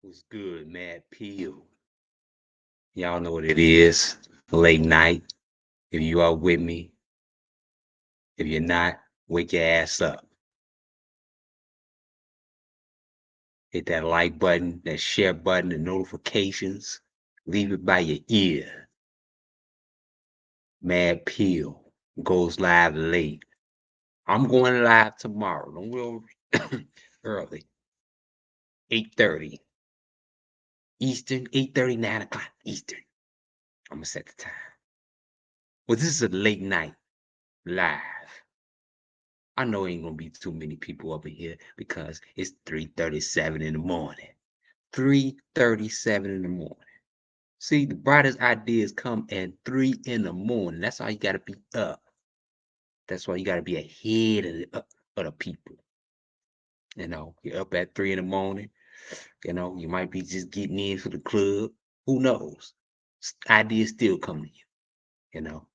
What's good, Mad Peel? Y'all know what it is. Late night. If you are with me, if you're not, wake your ass up. Hit that like button, that share button, the notifications. Leave it by your ear. Mad Peel goes live late. I'm going live tomorrow. Don't go early. 8:30 Eastern, 8:30, 9 o'clock Eastern. I'm gonna set the time. Well, this is a late night live. I know ain't gonna be too many people up in here because it's 3:37 in the morning. 3:37 in the morning. See, the brightest ideas come at 3 in the morning. That's why you gotta be up. That's why you gotta be ahead of the people. You're up at 3 in the morning. You might be just getting in for the club. Who knows? Ideas still come to you. You know,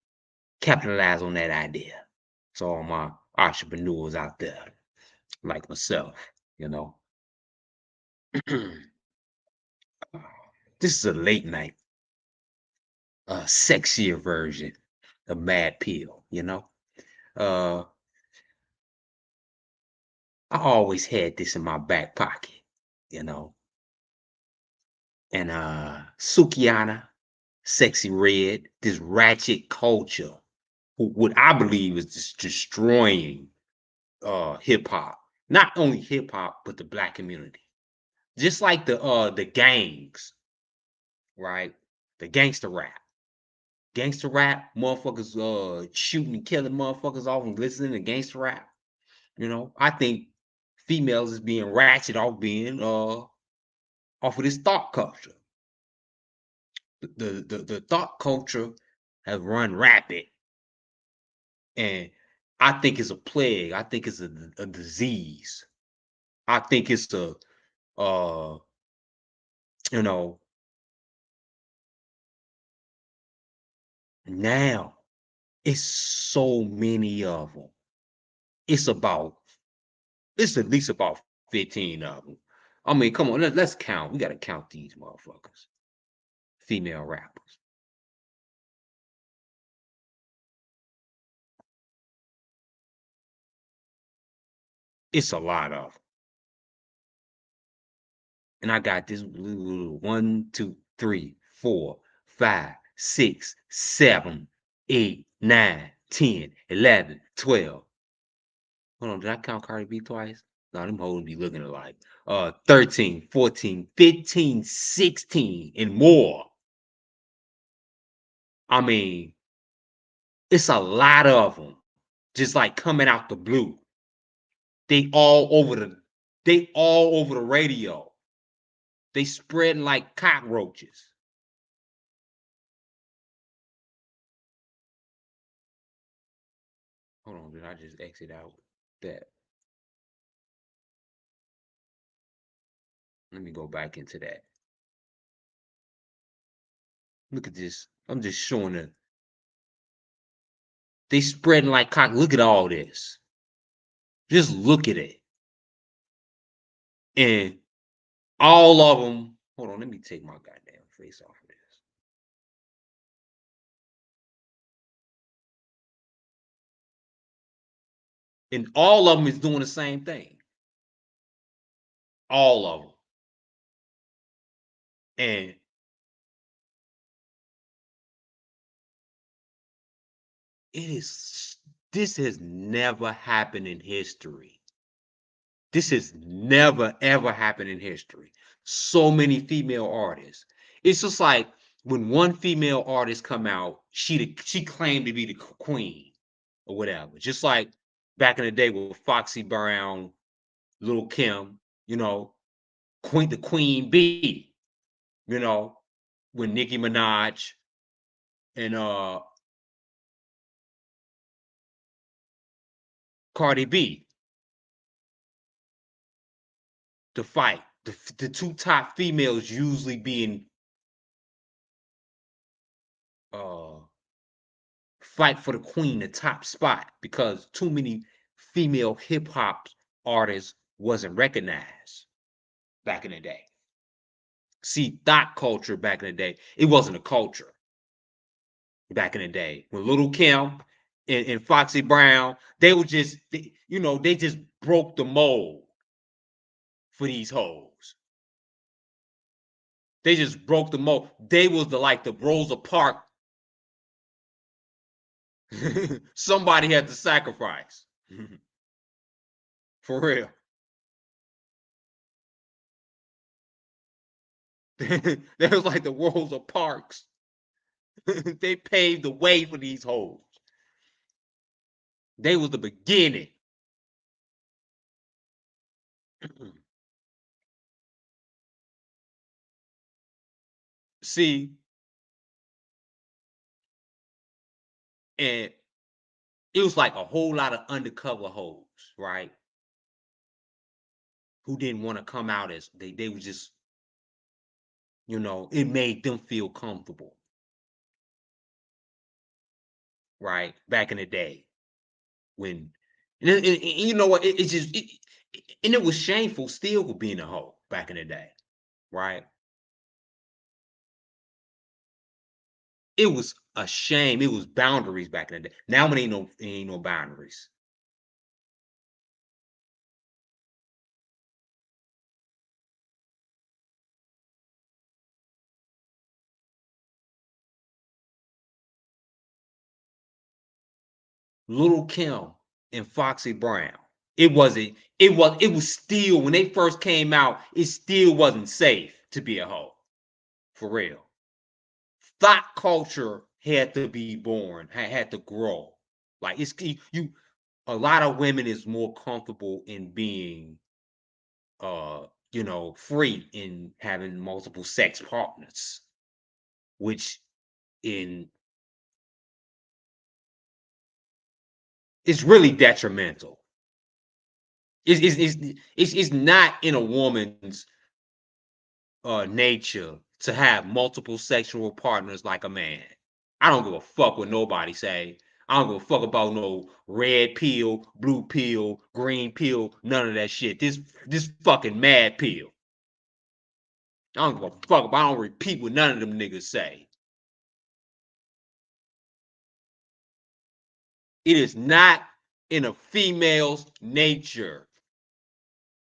capitalize on that idea. So all my entrepreneurs out there, like myself, you know. This is a late night, sexier version of Mad Peel. Uh, I always had this in my back pocket, you know. And Sukihana, Sexy Red, this ratchet culture, what I believe is just destroying hip hop. Not only hip hop, but the black community. Just like the gangs, right? The gangster rap. Gangster rap, motherfuckers shooting and killing motherfuckers off and listening to gangster rap. I think females is being ratchet off being off of this thought culture. The thought culture has run rapid, and I think it's a plague. I think it's a disease. I think it's a uh you know now it's so many of them. It's about it's at least about 15 of them. I mean, come on, let's count. We gotta count these motherfuckers. Female rappers. It's a lot of 'em. And I got this 1, 2, 3, 4, 5, 6, 7, 8, 9, 10, 11, 12. Hold on, did I count Cardi B twice? No, them hoes be looking alike. 13, 14, 15, 16, and more. I mean, it's a lot of them. Just like coming out the blue. They all over the they all over the radio. They spreading like cockroaches. Hold on, did I just exit out that? Let me go back into that. Look at this. I'm just showing it. They spreading like cock. Look at all this. Just look at it. And all of them. Hold on, let me take my goddamn face off of this. And all of them is doing the same thing. All of them. And this has never happened in history. This has never ever happened in history. So many female artists. It's just like when one female artist come out, she claimed to be the queen or whatever. Just like back in the day with Foxy Brown, Little Kim, the Queen Bee, you know, with Nicki Minaj and Cardi B to fight. The two top females usually being uh fight for the queen, the top spot, because too many female hip hop artists wasn't recognized back in the day. See, thought culture back in the day, it wasn't a culture back in the day. When Little Kim and Foxy Brown, they were just, they just broke the mold for these hoes. They just broke the mold. They was the Rosa Parks. Somebody had to sacrifice. For real. They was like the Rosa Parks. They paved the way for these hoes. They was the beginning. See, and it was like a whole lot of undercover hoes, right? Who didn't want to come out as they were just, it made them feel comfortable, right? Back in the day when, and you know what? It just, and it was shameful still for being a hoe back in the day, right? It was a shame. It was boundaries back in the day. Now it ain't no boundaries. Little Kim and Foxy Brown. It was still when they first came out, it still wasn't safe to be a hoe. For real. Thought culture had to be born, had to grow. Like it's you a lot of women is more comfortable in being free in having multiple sex partners, which in it's really detrimental. It's not in a woman's nature to have multiple sexual partners like a man. I don't give a fuck what nobody say. I don't give a fuck about no red pill, blue pill, green pill, none of that shit. This fucking mad pill. I don't give a fuck about. I don't repeat what none of them niggas say. It is not in a female's nature,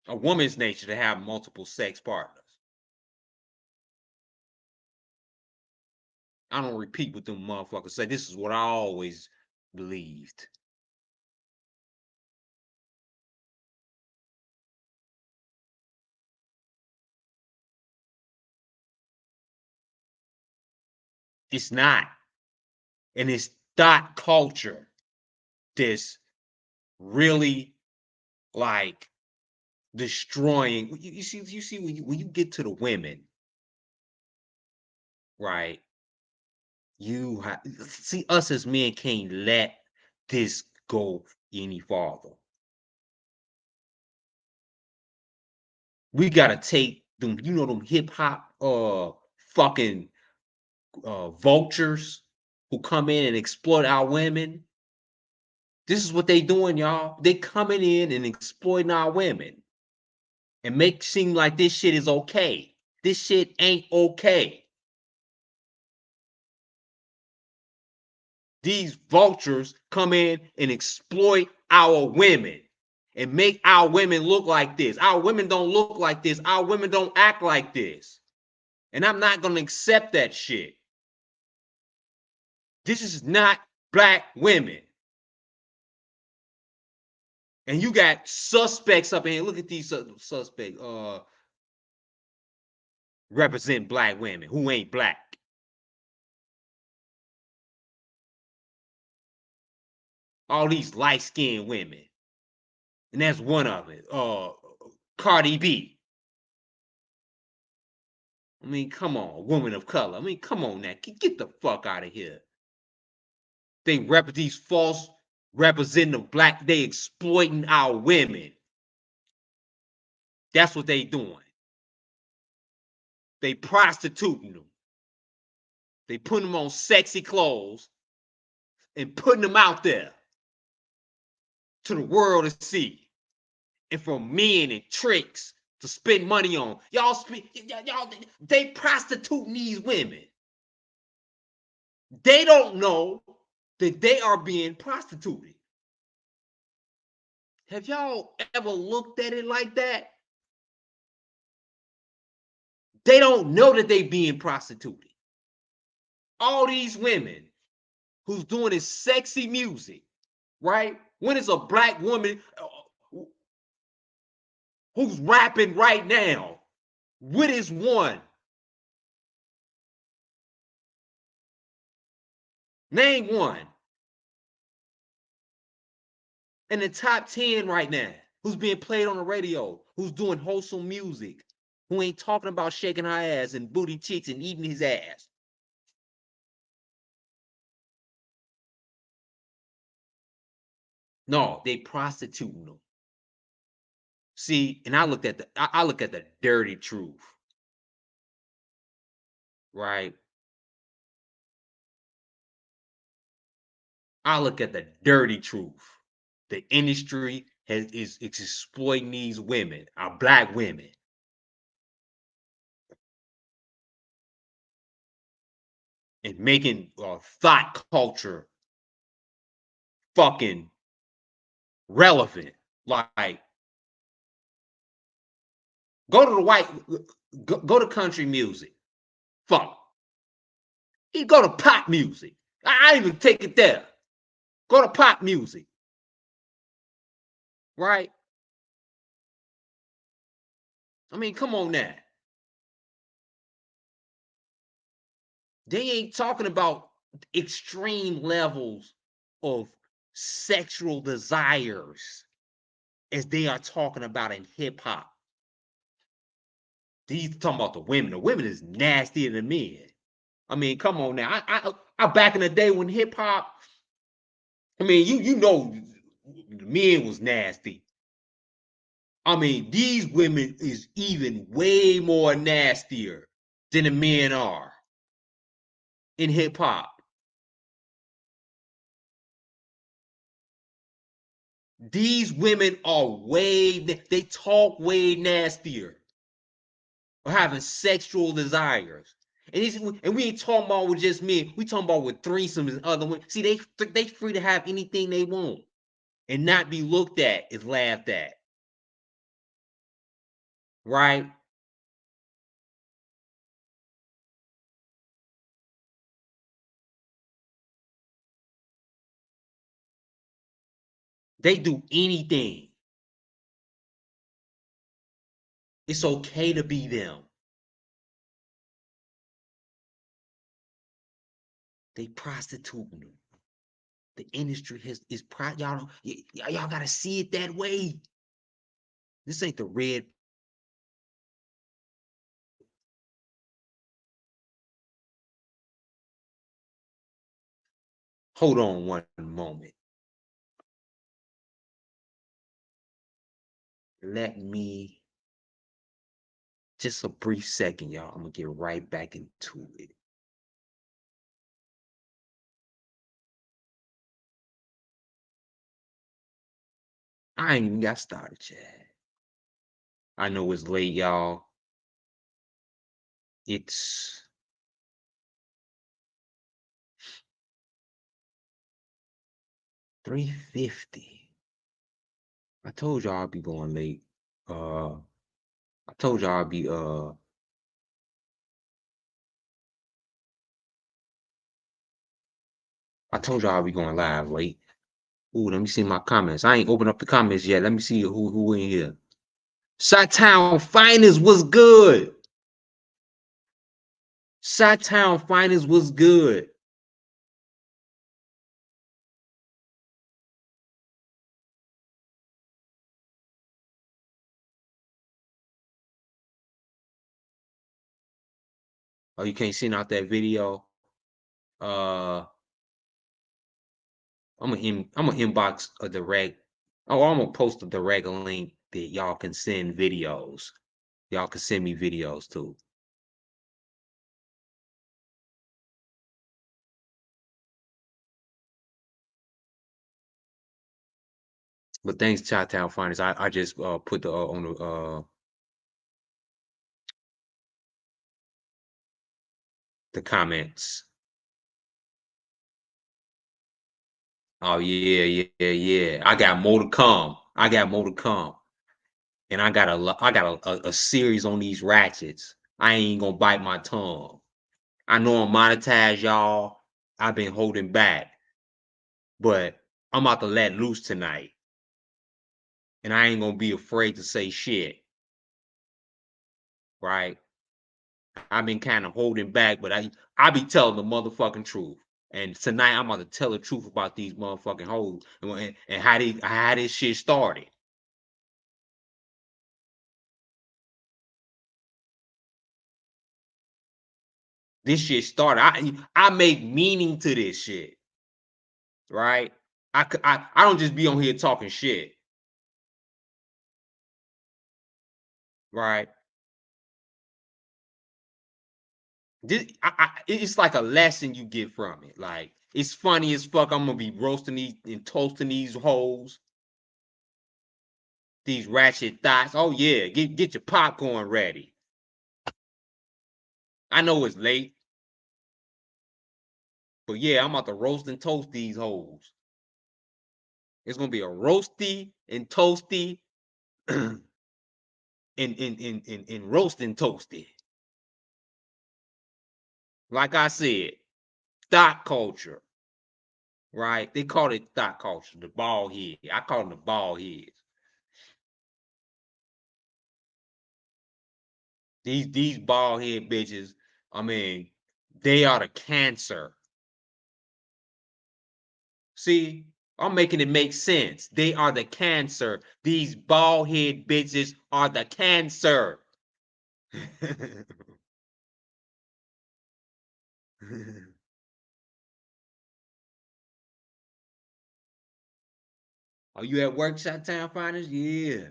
a woman's nature, to have multiple sex partners. I don't repeat what them motherfuckers say. This is what I always believed. It's not. And it's thought culture that's really like destroying. You see when you get to the women, right? See us as men can't let this go any farther. We gotta take them, them hip hop fucking vultures who come in and exploit our women. This is what they doing, y'all. They coming in and exploiting our women and make seem like this shit is okay. This shit ain't okay. These vultures come in and exploit our women and make our women look like this. Our women don't look like this. Our women don't act like this. And I'm not going to accept that shit. This is not black women. And you got suspects up in here. Look at these suspects represent black women who ain't black. All these light-skinned women. And that's one of it. Cardi B. I mean, come on, woman of color. I mean, come on now. Get the fuck out of here. These false representative black, they exploiting our women. That's what they doing. They prostituting them. They putting them on sexy clothes and putting them out there to the world to see. And for men and tricks to spend money on. Y'all, they prostituting these women. They don't know that they are being prostituted. Have y'all ever looked at it like that? They don't know that they being prostituted. All these women who's doing this sexy music, right? When it's a black woman who's rapping right now, what is one? Name one. In the top 10 right now, who's being played on the radio, who's doing wholesome music, who ain't talking about shaking her ass and booty cheeks and eating his ass. No, they prostituting them. See, and I look at the dirty truth, right? I look at the dirty truth. The industry is exploiting these women, our black women, and making thought culture fucking relevant. Like, go to the white, go to country music. Fuck. You go to pop music. I even take it there. Go to pop music. Right? I mean, come on now. They ain't talking about extreme levels of sexual desires as they are talking about in hip hop. These talking about the women. The women is nastier than men. I mean, come on now. I back in the day when hip hop, I mean, you know, the men was nasty. I mean, these women is even way more nastier than the men are in hip hop. These women are they talk way nastier or having sexual desires. And we ain't talking about with just men. We talking about with threesomes and other women. See, they free to have anything they want and not be looked at as laughed at. Right? They do anything. It's okay to be them. They prostituting them. The industry is y'all gotta see it that way. This ain't the red. Hold on one moment. Let me just a brief second, y'all. I'm gonna get right back into it. I ain't even got started yet. I know it's late, y'all. It's 3:50. I told y'all I'd be going late. I told y'all I'd be I told y'all I'd be going live late. Ooh, let me see my comments. I ain't opened up the comments yet. Let me see who in here. Chi-Town Finest was good. Chi-Town Finest was good. Oh, you can't send out that video. I'm gonna inbox a direct. Oh, I'm gonna post a direct link that y'all can send videos. Y'all can send me videos too. But thanks, Chi-Town Finest. I just put the on the the comments. Oh yeah, yeah, yeah. I got more to come. I got more to come. And I got a series on these ratchets. I ain't gonna bite my tongue. I know I'm monetized, y'all. I've been holding back, but I'm about to let loose tonight. And I ain't gonna be afraid to say shit. Right? I've been kind of holding back, but I be telling the motherfucking truth. And tonight I'm about to tell the truth about these motherfucking hoes and how this shit started. This shit started. I make meaning to this shit, right? I don't just be on here talking shit, right? It's like a lesson you get from it. Like it's funny as fuck. I'm gonna be roasting these and toasting these hoes, these ratchet thoughts. Oh yeah, get your popcorn ready. I know it's late, but yeah, I'm about to roast and toast these hoes. It's gonna be a roasty and toasty and roast and toasty. Like I said, thought culture, right? They call it thought culture, the bald head. I call them the bald heads. These bald head bitches, I mean, they are the cancer. See, I'm making it make sense. They are the cancer. These bald head bitches are the cancer. Are you at work, Shot Town Finance? Yeah.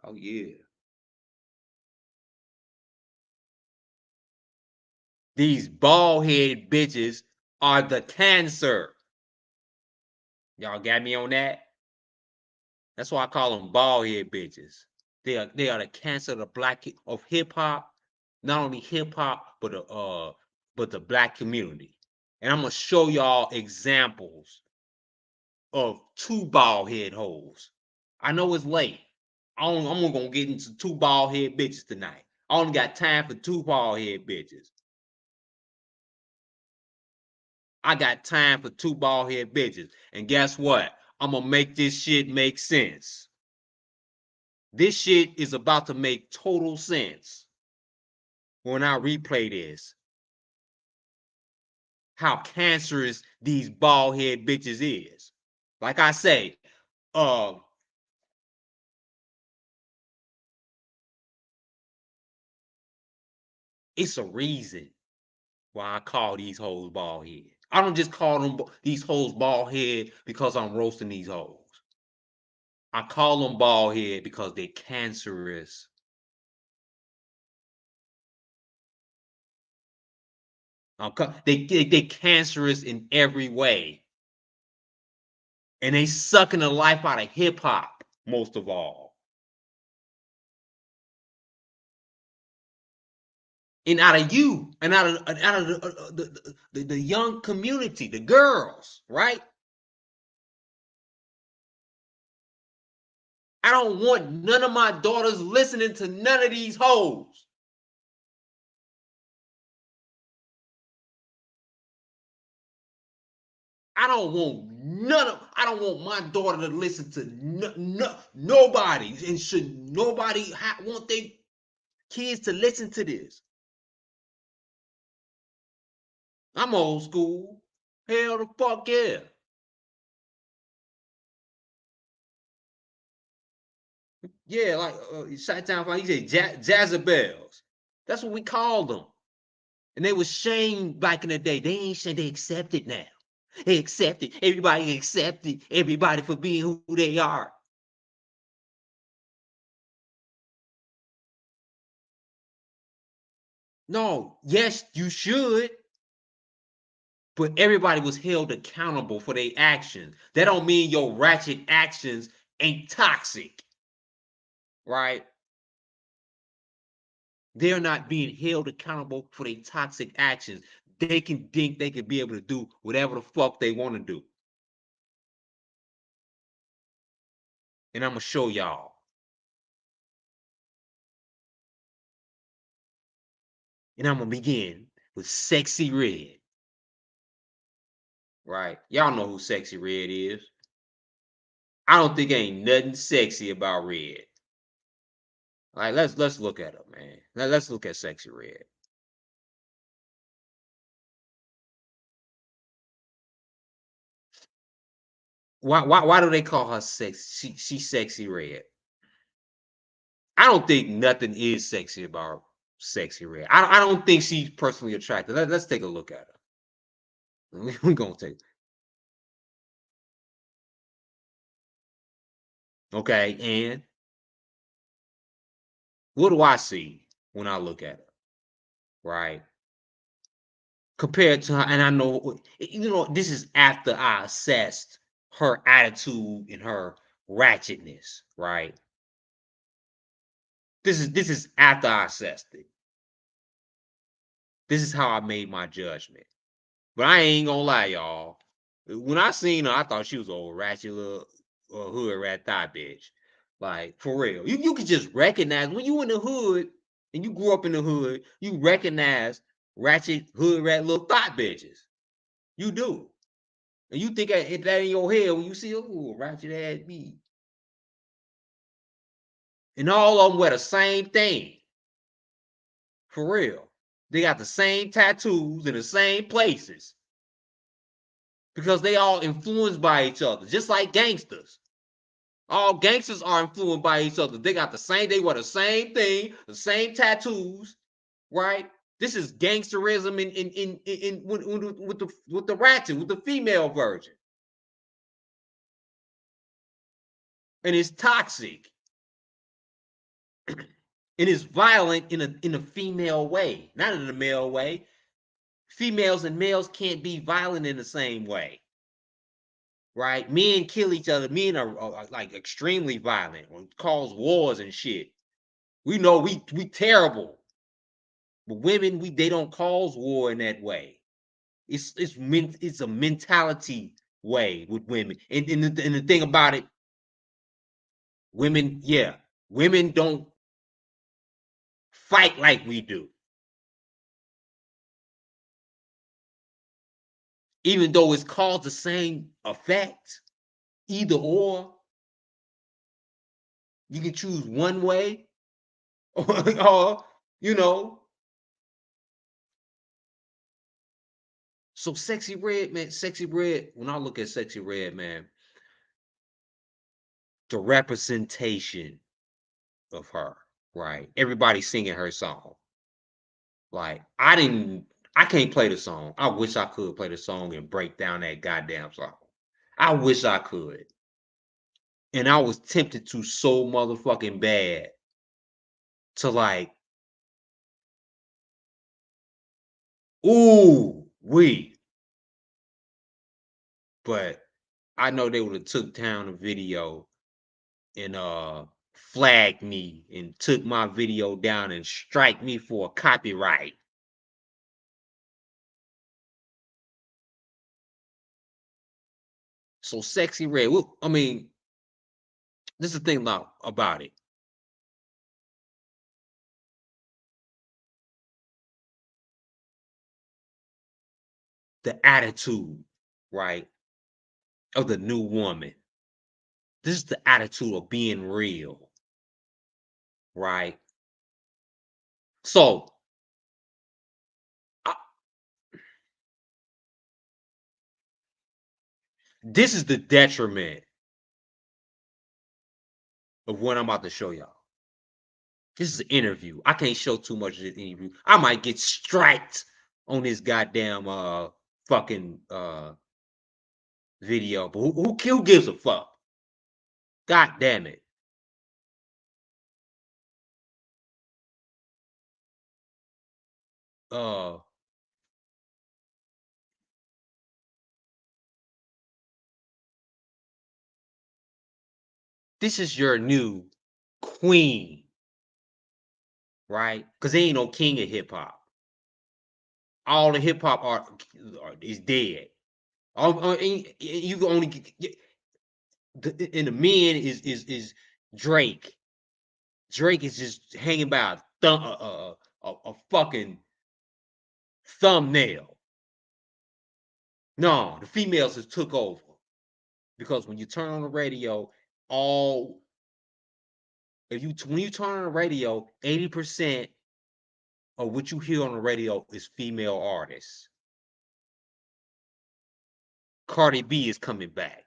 Oh yeah. These bald head bitches are the cancer. Y'all got me on that? That's why I call them bald head bitches. They are the cancer of the black of hip hop, not only hip hop but the black community. And I'm gonna show y'all examples of two bald head hoes. I know it's late. I'm gonna get into two bald head bitches tonight. I only got time for two bald head bitches. I got time for two bald head bitches. And guess what? I'm gonna make this shit make sense. This shit is about to make total sense when I replay this. How cancerous these bald head bitches is. Like I say, uh, it's a reason why I call these hoes bald head. I don't just call them these hoes bald head because I'm roasting these hoes. I call them bald head because they're cancerous. They cancerous in every way, and they sucking the life out of hip hop most of all, and out of you, and out of the young community, the girls, right? I don't want none of my daughters listening to none of these hoes. I don't want my daughter to listen to nobody, and should nobody want their kids to listen to this. I'm old school. Hell the fuck yeah. Yeah, like Shot Town Fire, he said Jezebels. That's what we called them. And they was shamed back in the day. They ain't shamed, they accepted now. They accepted. Everybody accepted everybody for being who they are. No, yes, you should, but everybody was held accountable for their actions. That don't mean your ratchet actions ain't toxic, right? They're not being held accountable for their toxic actions. They can think they could be able to do whatever the fuck they want to do. And I'm gonna show y'all. And I'm gonna begin with Sexy Red. Right? Y'all know who Sexy Red is. I don't think ain't nothing sexy about Red. Like let's look at her, man. Let's look at Sexy Red. Why do they call her sexy? She's Sexy Red. I don't think nothing is sexy about Sexy Red. I don't think she's personally attractive. Let's take a look at her. We're gonna take okay, and what do I see when I look at her? Right? Compared to her, and I know this is after I assessed her attitude and her ratchetness, right? This is after I assessed it. This is how I made my judgment. But I ain't gonna lie, y'all. When I seen her, I thought she was a old ratchet little hood rat thigh bitch. Like for real, you could just recognize when you in the hood and you grew up in the hood, you recognize ratchet hood rat little thought bitches. You do. And you think that in your head when you see a ratchet ass beat. And all of them wear the same thing. For real. They got the same tattoos in the same places. Because they all influenced by each other, just like gangsters. All gangsters are influenced by each other. They got the same, they wear the same thing, the same tattoos, right? This is gangsterism with the ratchet, with the female version. And it's toxic. And it's violent in a female way, not in a male way. Females and males can't be violent in the same way, right? Men kill each other. Men are like extremely violent, cause wars and shit. We know we terrible, but women they don't cause war in that way. It's a mentality way with women, and the thing about it, women, yeah, women don't fight like we do, even though it's caused the same effect. Either or, you can choose one way, or you know. So Sexy Red, man, Sexy Red. When I look at Sexy Red, man, the representation of her, right? Everybody singing her song. Like I can't play the song. I wish I could play the song and break down that goddamn song. I wish I could. And I was tempted to so motherfucking bad to like, ooh, but I know they would have took down the video and flagged me and took my video down and strike me for copyright. So Sexy Red, well, I mean, this is the thing about it. The attitude, right, of the new woman. This is the attitude of being real, right? So I, this is the detriment of what I'm about to show y'all. This is an interview. I can't show too much of this interview. I might get striked on this goddamn fucking video, but who gives a fuck? God damn it. Uh this is your new queen, right? Because there ain't no king of hip hop. All the hip hop art is dead. You can only get, and the men is Drake. Drake is just hanging by a fucking thumbnail. No, the females has took over because when you turn on the radio, all if you when you turn on the radio, 80% of what you hear on the radio is female artists. Cardi B is coming back.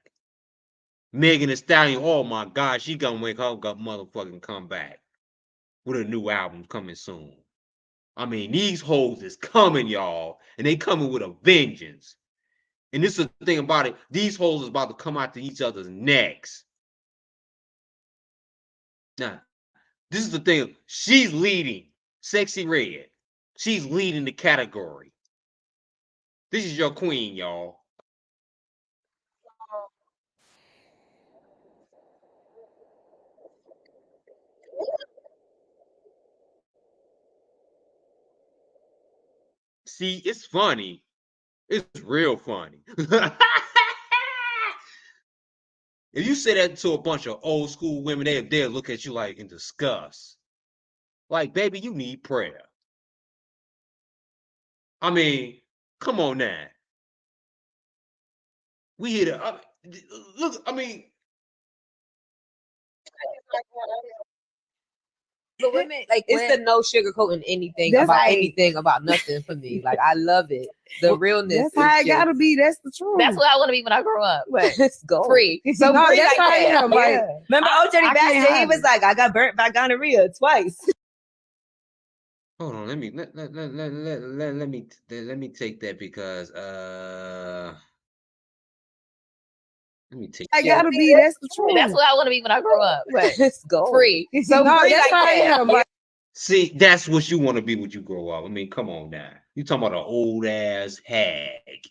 Megan Thee Stallion, oh my God, she gonna make her motherfucking comeback with a new album coming soon. I mean, these hoes is coming, y'all, and they coming with a vengeance. And this is the thing about it. These hoes is about to come out to each other's necks. Now, this is the thing. She's leading. Sexy Red. She's leading the category. This is your queen, y'all. See, it's funny. It's real funny. If you say that to a bunch of old school women, they'll look at you like in disgust. Like, baby, you need prayer. I mean, come on now. We hit it. Look, I mean, But women, like, it's the no sugarcoating anything about anything about nothing for me. Like, I love it. The realness. That's how it gotta be. That's the truth. That's what I want to be when I grow up. Let's go. Free. So no, free that's like how I am. Like, remember OJ Bass? He was like, I got burnt by gonorrhea twice. Hold on, let me take that because let me take. I gotta be. That's the truth. That's what I want to be when I grow up. Let's go. Free. So no, free that's like how I am. Like, see, that's what you want to be when you grow up. I mean, come on now. You talking about an old ass hag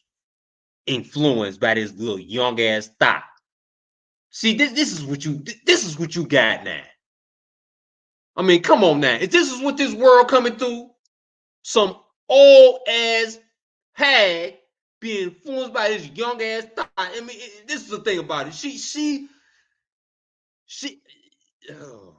influenced by this little young ass thought. See, this is what you got now. I mean, come on now. If this is what this world coming through, some old ass hag being influenced by this young ass thought. I mean, this is the thing about it. She. Oh,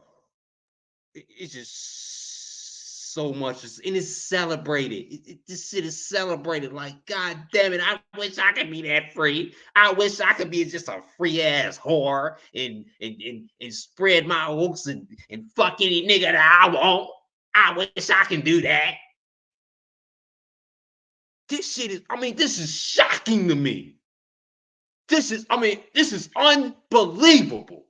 it's just so much, and it's celebrated. This shit is celebrated. Like, God damn it! I wish I could be that free. I wish I could be just a free ass whore and spread my hooks and fuck any nigga that I want. I wish I can do that. This shit is. I mean, this is shocking to me. This is unbelievable.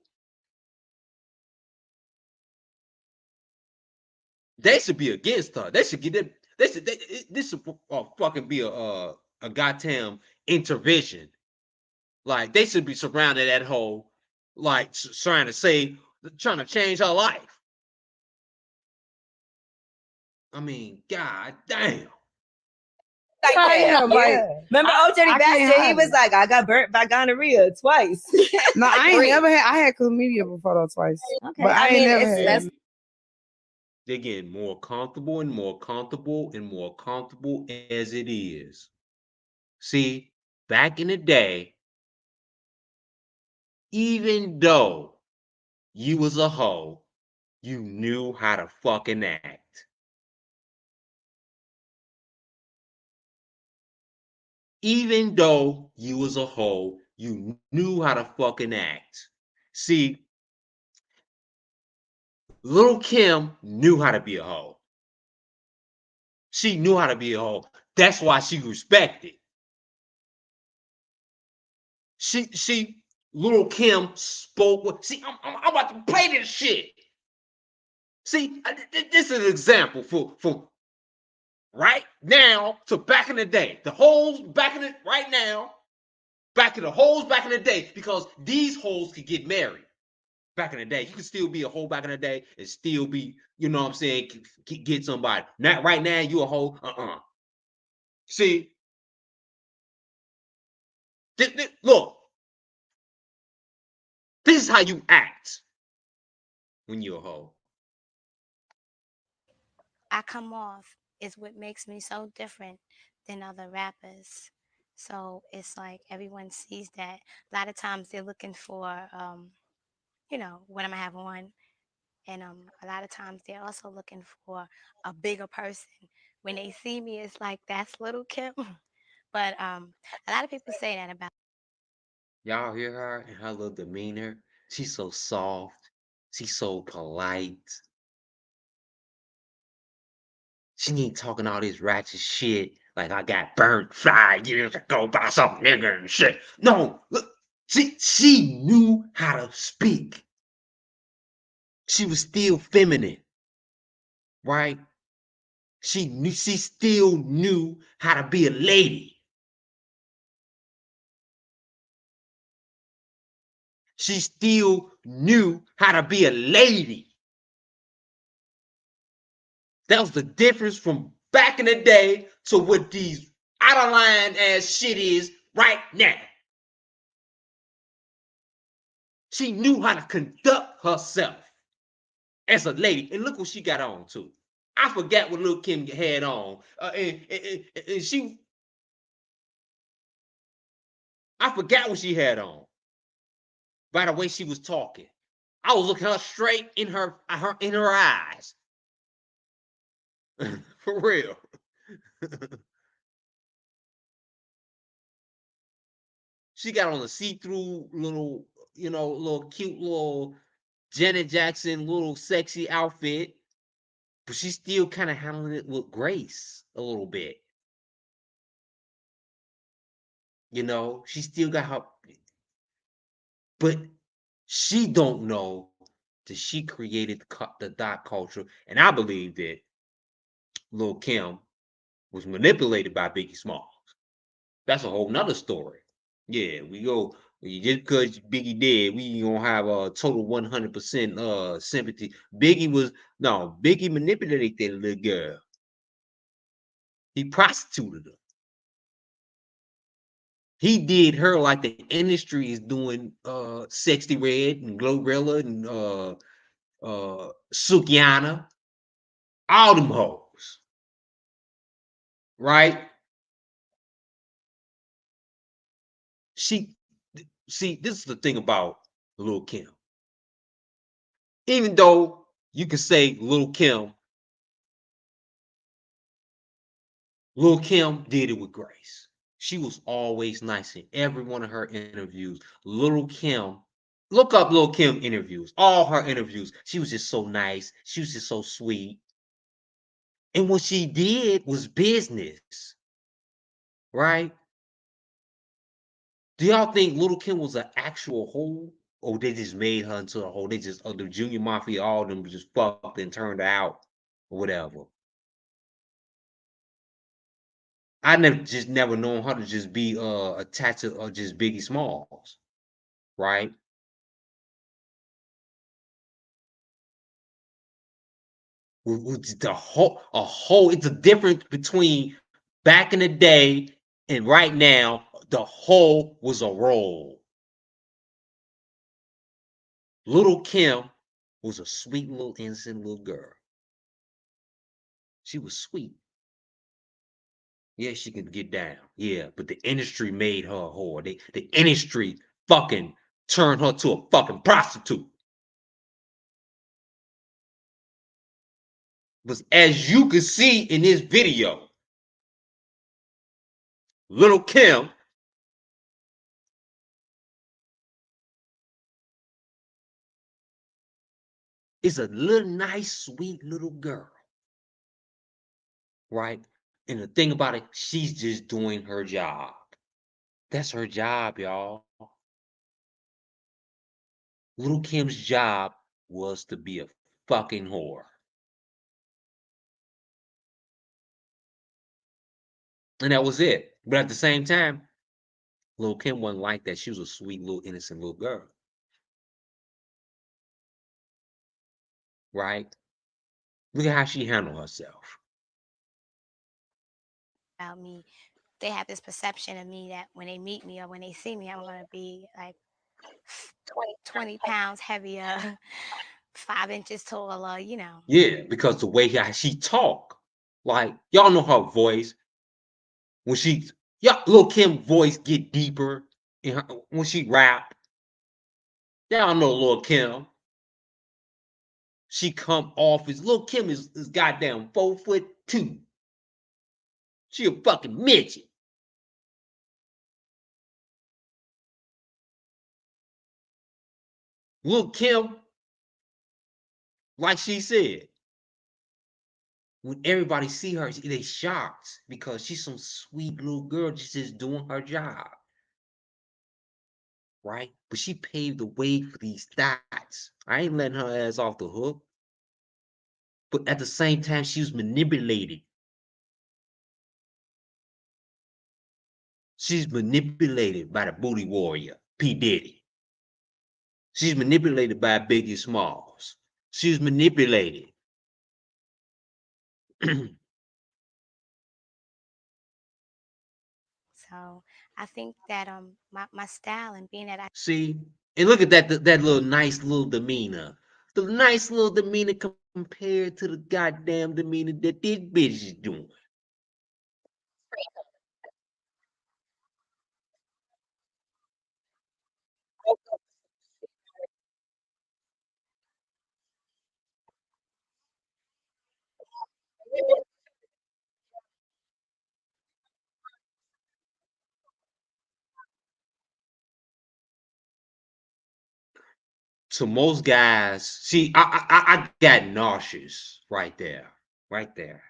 They should be against her. They should get them. This should fucking be a goddamn intervention. Like, they should be surrounded that whole, like, trying to change her life. I mean, god damn. Like, remember OJ Bass? He was like, I got burnt by gonorrhea twice. No, I ain't never had. I had chlamydia before though twice. Okay. But I ain't never had. They're getting more comfortable and more comfortable and more comfortable as it is. See, back in the day, even though you was a hoe, you knew how to fucking act. Even though you was a hoe, you knew how to fucking act. See, Lil' Kim knew how to be a hoe. She knew how to be a hoe. That's why she respected. Lil' Kim spoke. See, I'm about to play this shit. See, this is an example for right now to back in the day. The hoes back in it right now, back to the hoes back in the day, because these hoes could get married. Back in the day, you could still be a hoe back in the day and still be, you know what I'm saying, get somebody. Not right now, you a hoe. See, look, this is how you act when you're a hoe. I come off is what makes me so different than other rappers. So it's like everyone sees that. A lot of times they're looking for, what I'm gonna have on, and a lot of times they're also looking for a bigger person. When they see me, it's like that's little Kim. But a lot of people say that about. Y'all hear her and her little demeanor? She's so soft. She's so polite. She ain't talking all this ratchet shit like I got burnt 5 years ago by some nigga and shit. No, look, she knew how to speak. She was still feminine, right? She still knew how to be a lady. She still knew how to be a lady. That was the difference from back in the day to what these out of line ass shit is right now. She knew how to conduct herself as a lady. And look what she got on too. I forgot what Lil' Kim had on. I forgot what she had on. By the way she was talking. I was looking her straight in her eyes. For real. She got on a see-through little, little cute little Janet Jackson little sexy outfit, but she's still kind of handling it with grace a little bit. She still got her, but she don't know that she created the dot culture, and I believe that Lil' Kim was manipulated by Biggie Smalls. That's a whole nother story. Yeah, just because Biggie dead, we gonna have a total 100% sympathy. Biggie manipulated that little girl. He prostituted her. He did her like the industry is doing Sexy Red and Glorilla and Sukihana. All them hoes. Right? See, this is the thing about Lil' Kim. Even though you can say Lil' Kim did it with grace. She was always nice in every one of her interviews. Lil' Kim, look up Lil' Kim interviews, all her interviews. She was just so nice. She was just so sweet. And what she did was business, right? Do y'all think Lil' Kim was an actual hoe? Or they just made her into a hoe? They just, the Junior Mafia, all of them just fucked and turned her out or whatever. I never known her to just be attached to just Biggie Smalls, right? It's a difference between back in the day and right now. The whole was a role. Little Kim was a sweet little innocent little girl. She was sweet. Yeah, she could get down. Yeah, but the industry made her a whore. The industry fucking turned her to a fucking prostitute. But as you can see in this video, Little Kim is a little nice, sweet little girl, right? And the thing about it, she's just doing her job. That's her job, y'all. Little Kim's job was to be a fucking whore. And that was it. But at the same time, Little Kim wasn't like that. She was a sweet little innocent little girl. Right? Look at how she handled herself. About me, they have this perception of me that when they meet me or when they see me, I'm gonna be like 20 pounds heavier, 5 inches taller. Yeah, because the way she talk, Like, y'all know her voice when she, y'all, Lil Kim voice get deeper in her, when she rap. Y'all know Lil Kim. She come off as Lil Kim is goddamn 4'2". She a fucking midget. Lil Kim, like she said, when everybody see her, they shocked because she's some sweet little girl just doing her job, right? But she paved the way for these thoughts. I ain't letting her ass off the hook. But at the same time, she was manipulated. She's manipulated by the booty warrior, P. Diddy. She's manipulated by Biggie Smalls. She's manipulated. So I think that my style and being that I See, and look at that little nice little demeanor. The nice little demeanor compared to the goddamn demeanor that this bitch is doing. To most guys, see, I got nauseous right there, right there.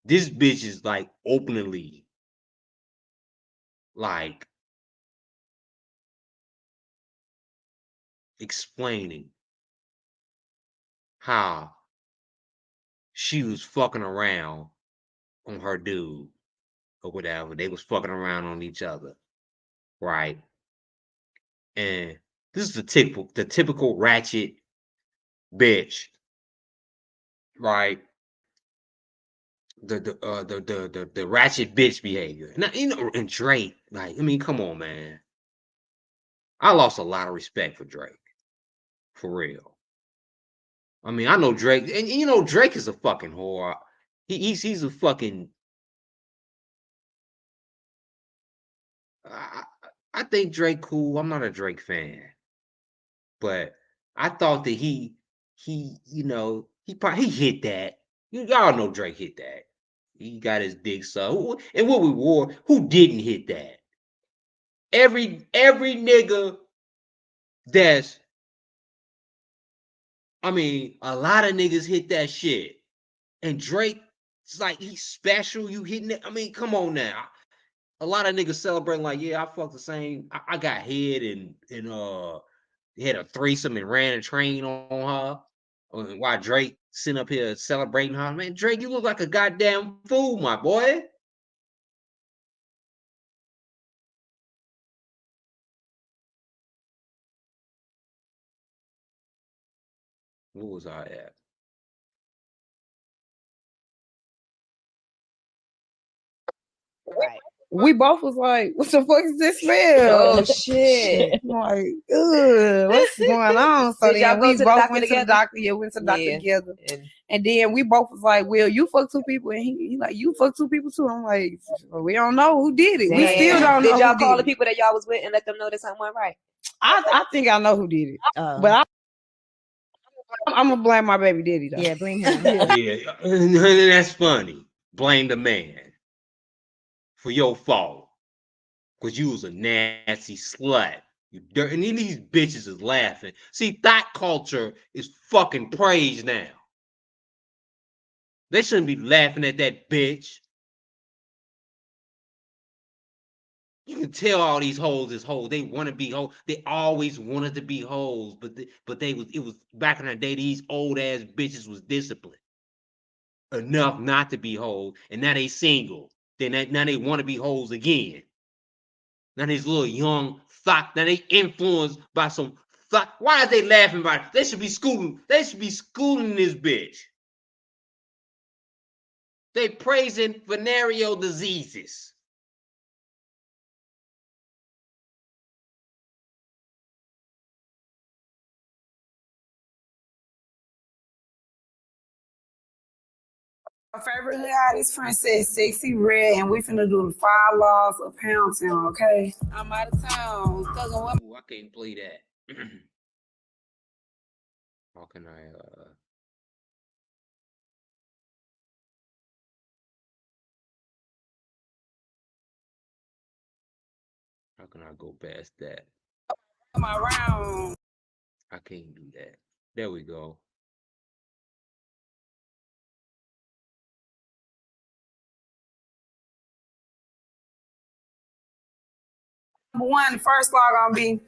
This bitch is like openly, like explaining how she was fucking around on her dude or whatever. They was fucking around on each other, right? And this is the typical ratchet bitch, right? The ratchet bitch behavior. Now, and Drake, like, I mean, come on, man. I lost a lot of respect for Drake, for real. I mean, I know Drake, and Drake is a fucking whore. He's a fucking. I, I think Drake cool. I'm not a Drake fan, but I thought that he hit that. Y'all know Drake hit that. He got his dick sucked. And what we wore, who didn't hit that? Every nigga that's, I mean, a lot of niggas hit that shit. And Drake, it's like he's special. You hitting it. I mean, come on now. A lot of niggas celebrating like, yeah, I fucked the same. I got head and had a threesome and ran a train on her. While Drake sitting up here celebrating her, man, Drake, you look like a goddamn fool, my boy. What was I at? Right. We both was like, "What the fuck is this smell?" Oh shit. I'm like, ugh, what's going on? So Did y'all then go we to the both doctor went to the together? doctor. Yeah, went to the doctor Yeah. together. And then we both was like, "Well, you fuck two people," and he like, "You fuck two people too." I'm like, well, "We don't know who did it. We still don't know." Did y'all who call did the people that y'all was with and let them know that something went right? I think I know who did it, but I'm gonna blame my baby daddy though. Yeah, blame him. Yeah, that's funny. Blame the man for your fault. Because you was a nasty slut. You dirt, and these bitches is laughing. See, thought culture is fucking praised now. They shouldn't be laughing at that bitch. You can tell all these hoes is hoes. They want to be hoes. They always wanted to be hoes, but it was back in the day. These old ass bitches was disciplined enough not to be hoes, and now they single. Now they want to be hoes again. Now these little young thought. Now they influenced by some thought. Why are they laughing about it? They should be schooling. They should be schooling this bitch. They praising venereal diseases. My favorite hood artist friend says Sexy Red, and we finna do the 5 laws of Pound Town, okay? I'm out of town. Ooh, I can't play that. How can I go past that? Come around. I can't do that. There we go. Number one, the first law gonna be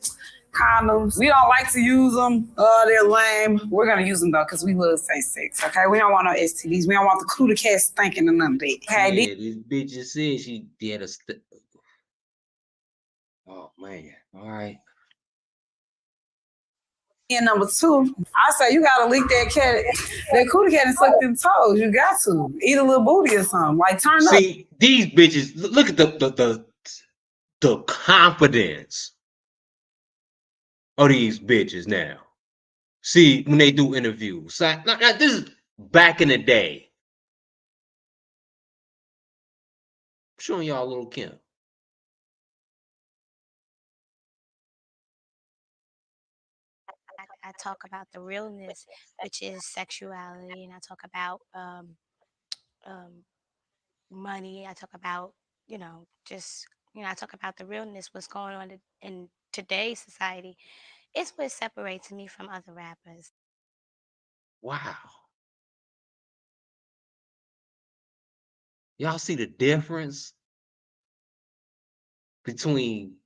condoms. We don't like to use them. They're lame. We're gonna use them though, cause we love safe sex. Okay, we don't want no STDs. We don't want the cootie cat stinking and none of that. Okay, Yeah, this bitch just said she did a. Oh man! All right. And number two, I say you gotta lick that cootie cat and suck them toes. You got to eat a little booty or something. Like turn up. See, these bitches. Look at the confidence of these bitches now. See, when they do interviews. So, now, this is back in the day. I'm showing y'all a little Kim. I talk about the realness, which is sexuality, and I talk about money. I talk about, just, I talk about the realness, what's going on in today's society. It's what separates me from other rappers. Wow. Y'all see the difference between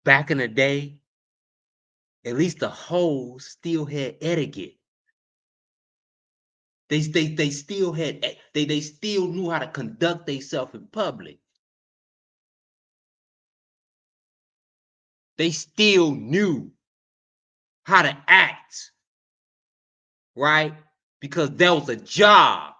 back in the day? At least the hoes still had etiquette. They still had they still knew how to conduct themselves in public. They still knew how to act, right? Because that was a job.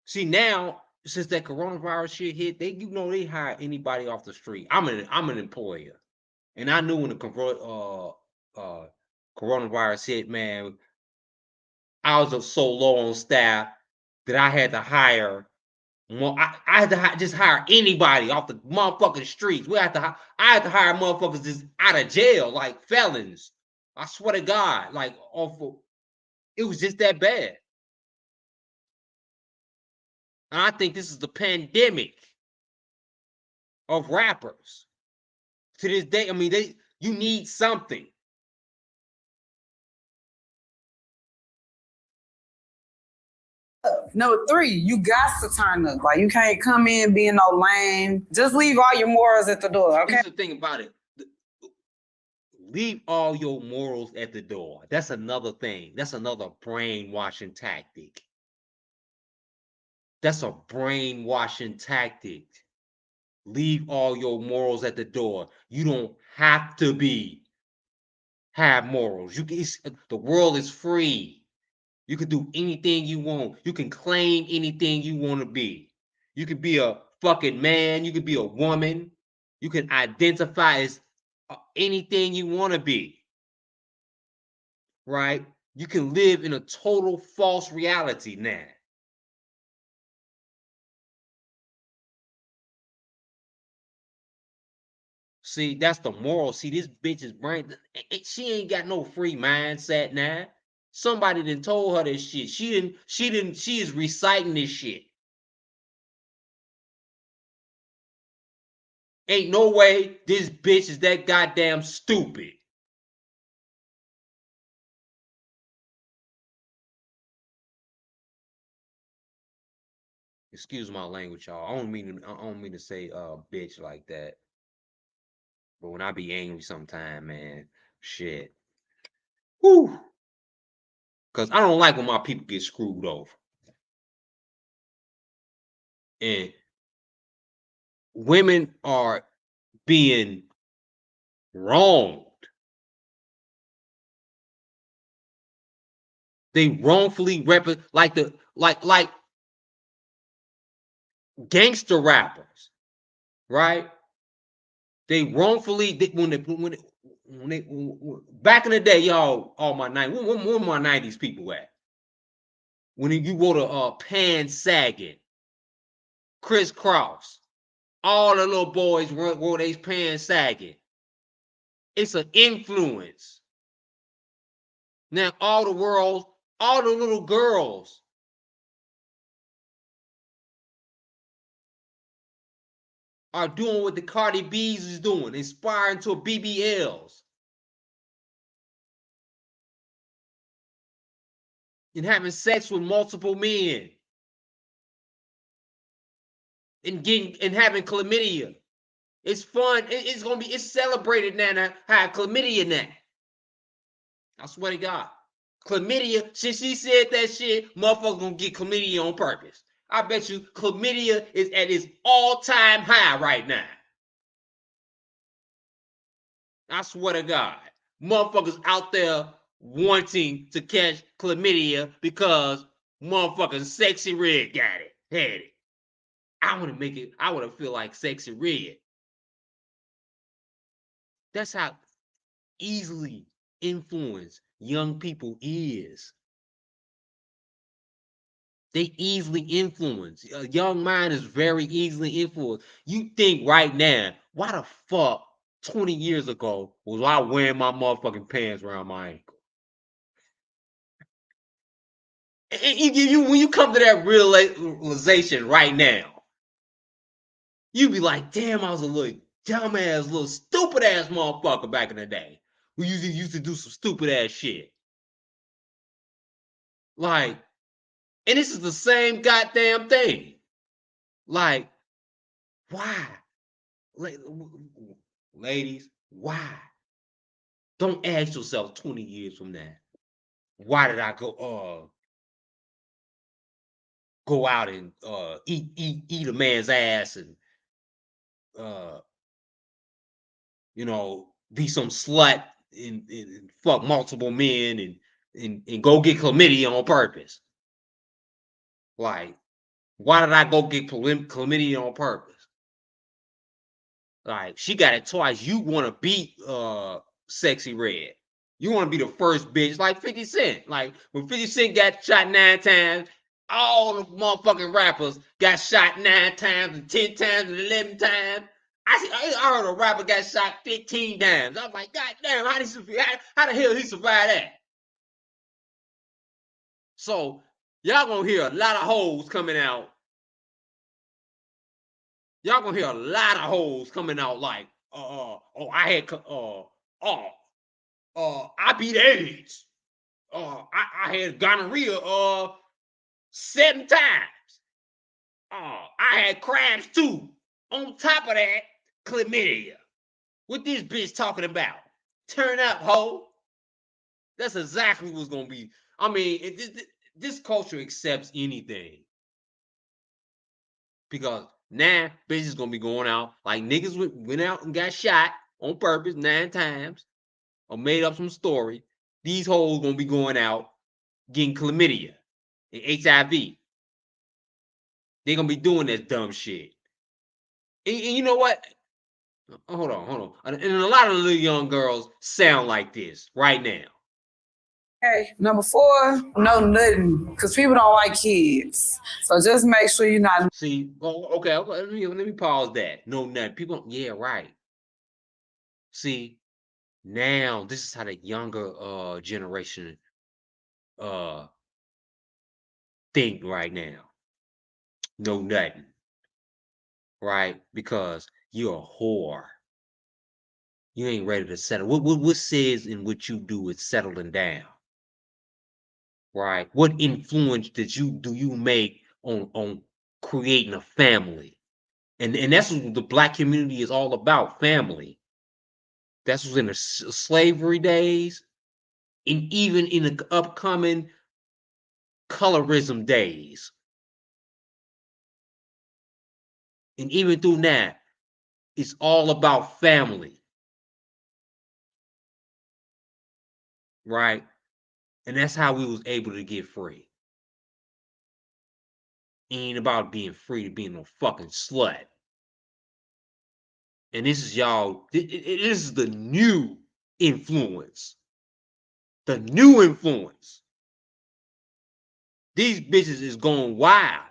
See, now since that coronavirus shit hit, they hire anybody off the street. I'm an employer, and I knew when the coronavirus hit, man, I was so low on staff that I had to hire. I had to just hire anybody off the motherfucking streets. I had to hire motherfuckers just out of jail, like felons. I swear to God, like awful. It was just that bad. And I think this is the pandemic of rappers. To this day, I mean, you need something. Number three, you got to turn up. Like you can't come in being no lame. Just leave all your morals at the door. Okay. Here's the thing about it. Leave all your morals at the door. That's another thing. That's another brainwashing tactic. That's a brainwashing tactic. Leave all your morals at the door. You don't have to have morals. The world is free. You can do anything you want. You can claim anything you want to be. You can be a fucking man. You can be a woman. You can identify as anything you want to be. Right? You can live in a total false reality now. See, that's the moral. See, this bitch's brain, she ain't got no free mindset now. Somebody done told her this shit. She is reciting this shit. Ain't no way this bitch is that goddamn stupid. Excuse my language, y'all. I don't mean to say bitch like that. But when I be angry sometime, man, shit. Whew. Cause I don't like when my people get screwed over. And women are being wronged. They wrongfully like gangster rappers, right? They wrongfully when they back in the day, y'all, all my 90s, where my 90s people at? when you wore the pants sagging, crisscross, all the little boys wore their pants sagging. It's an influence. Now all the little girls are doing what the Cardi B's is doing, inspiring to BBLs. And having sex with multiple men. And having chlamydia. It's fun. It's celebrated now have chlamydia now. I swear to God. Chlamydia, since she said that shit, motherfuckers gonna get chlamydia on purpose. I bet you chlamydia is at its all-time high right now. I swear to God. Motherfuckers out there wanting to catch chlamydia because motherfucking Sexy Red got it, had it. I want to feel like Sexy Red. That's how easily influenced young people is. They easily influence. A young mind is very easily influenced. You think right now, why the fuck 20 years ago was I wearing my motherfucking pants around my ankle? And when you come to that realization right now, you be like, damn, I was a little dumbass, little stupid ass motherfucker back in the day. We used to do some stupid ass shit. Like, and this is the same goddamn thing. Like, why? Ladies, why? Don't ask yourself 20 years from now, why did I go out and eat a man's ass and be some slut and fuck multiple men and go get chlamydia on purpose? Like, why did I go get chlamydia on purpose? Like, she got it twice. You want to beat Sexy Red. You want to be the first bitch, like 50 Cent. Like, when 50 Cent got shot 9 times, all the motherfucking rappers got shot 9 times and 10 times and 11 times. I heard a rapper got shot 15 times. I was like, God damn, how the hell he survive that? So, y'all gonna hear a lot of hoes coming out. Y'all gonna hear a lot of hoes coming out like, I beat AIDS. I had gonorrhea 7 times. I had crabs too. On top of that, chlamydia. What this bitch talking about? Turn up, ho. That's exactly what's gonna be. I mean, this culture accepts anything. Because now bitches gonna be going out like niggas went out and got shot on purpose 9 times or made up some story. These hoes gonna be going out getting chlamydia and HIV. They're gonna be doing that dumb shit. And you know what? Hold on. And a lot of little young girls sound like this right now. Okay, number 4, no nothing, because people don't like kids. So just make sure you're not. See, okay, let me pause that. No nothing. People, yeah, right. See, now this is how the younger generation think right now. No nothing. Right? Because you're a whore. You ain't ready to settle. What says in what you do is settling down? Right? What influence do you make on creating a family? And that's what the Black community is all about, family. That's what's in the slavery days, and even in the upcoming colorism days. And even through that, it's all about family. Right? And that's how we was able to get free. It ain't about being free to being no fucking slut. And this is y'all, this is the new influence. The new influence. These bitches is going wild.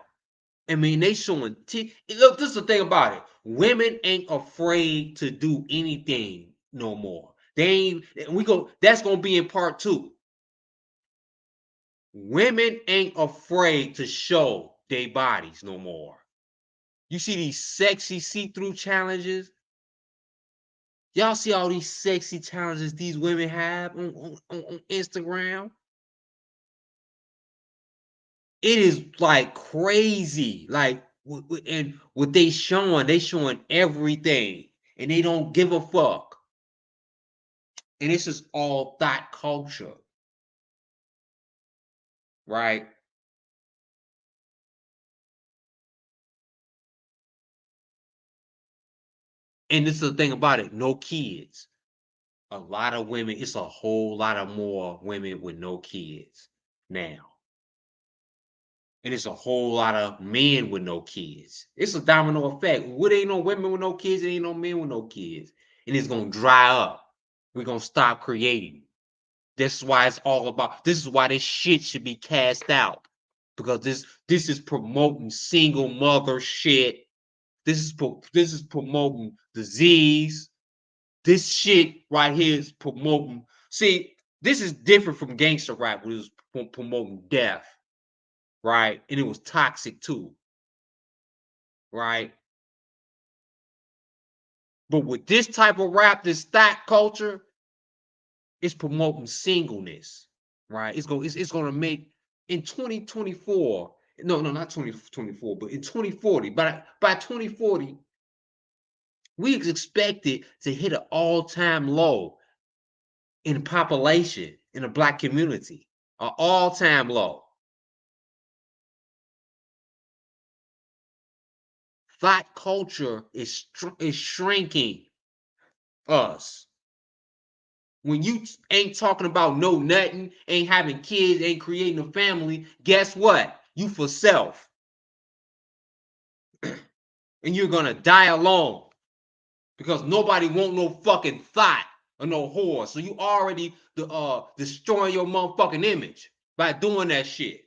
I mean, they showing look, this is the thing about it. Women ain't afraid to do anything no more. They ain't that's gonna be in part 2. Women ain't afraid to show their bodies no more. You see these sexy see-through challenges? Y'all see all these sexy challenges these women have on Instagram? It is like crazy. Like, and what they showing everything, and they don't give a fuck. And this is all thought culture, right? And this is the thing about it: no kids. A lot of women. It's a whole lot of more women with no kids now. And it's a whole lot of men with no kids. It's a domino effect. What ain't no women with no kids, ain't no men with no kids. And it's gonna dry up. We're gonna stop creating. This is why it's all about. This is why this shit should be cast out. Because this is promoting single mother shit. This is promoting disease. This shit right here is promoting. See, this is different from gangster rap, which was promoting death. Right? And it was toxic too. Right? But with this type of rap, this thought culture, it's promoting singleness. Right? It's gonna make in 2024. No, not 2024, but in 2040. By 2040, we expected to hit an all-time low in population in the Black community. An all-time low. Thought culture is shrinking us. When you ain't talking about no nothing, ain't having kids, ain't creating a family, guess what? You for self. And you're gonna die alone. Because nobody want no fucking thought or no whore. So you already destroying your motherfucking image by doing that shit.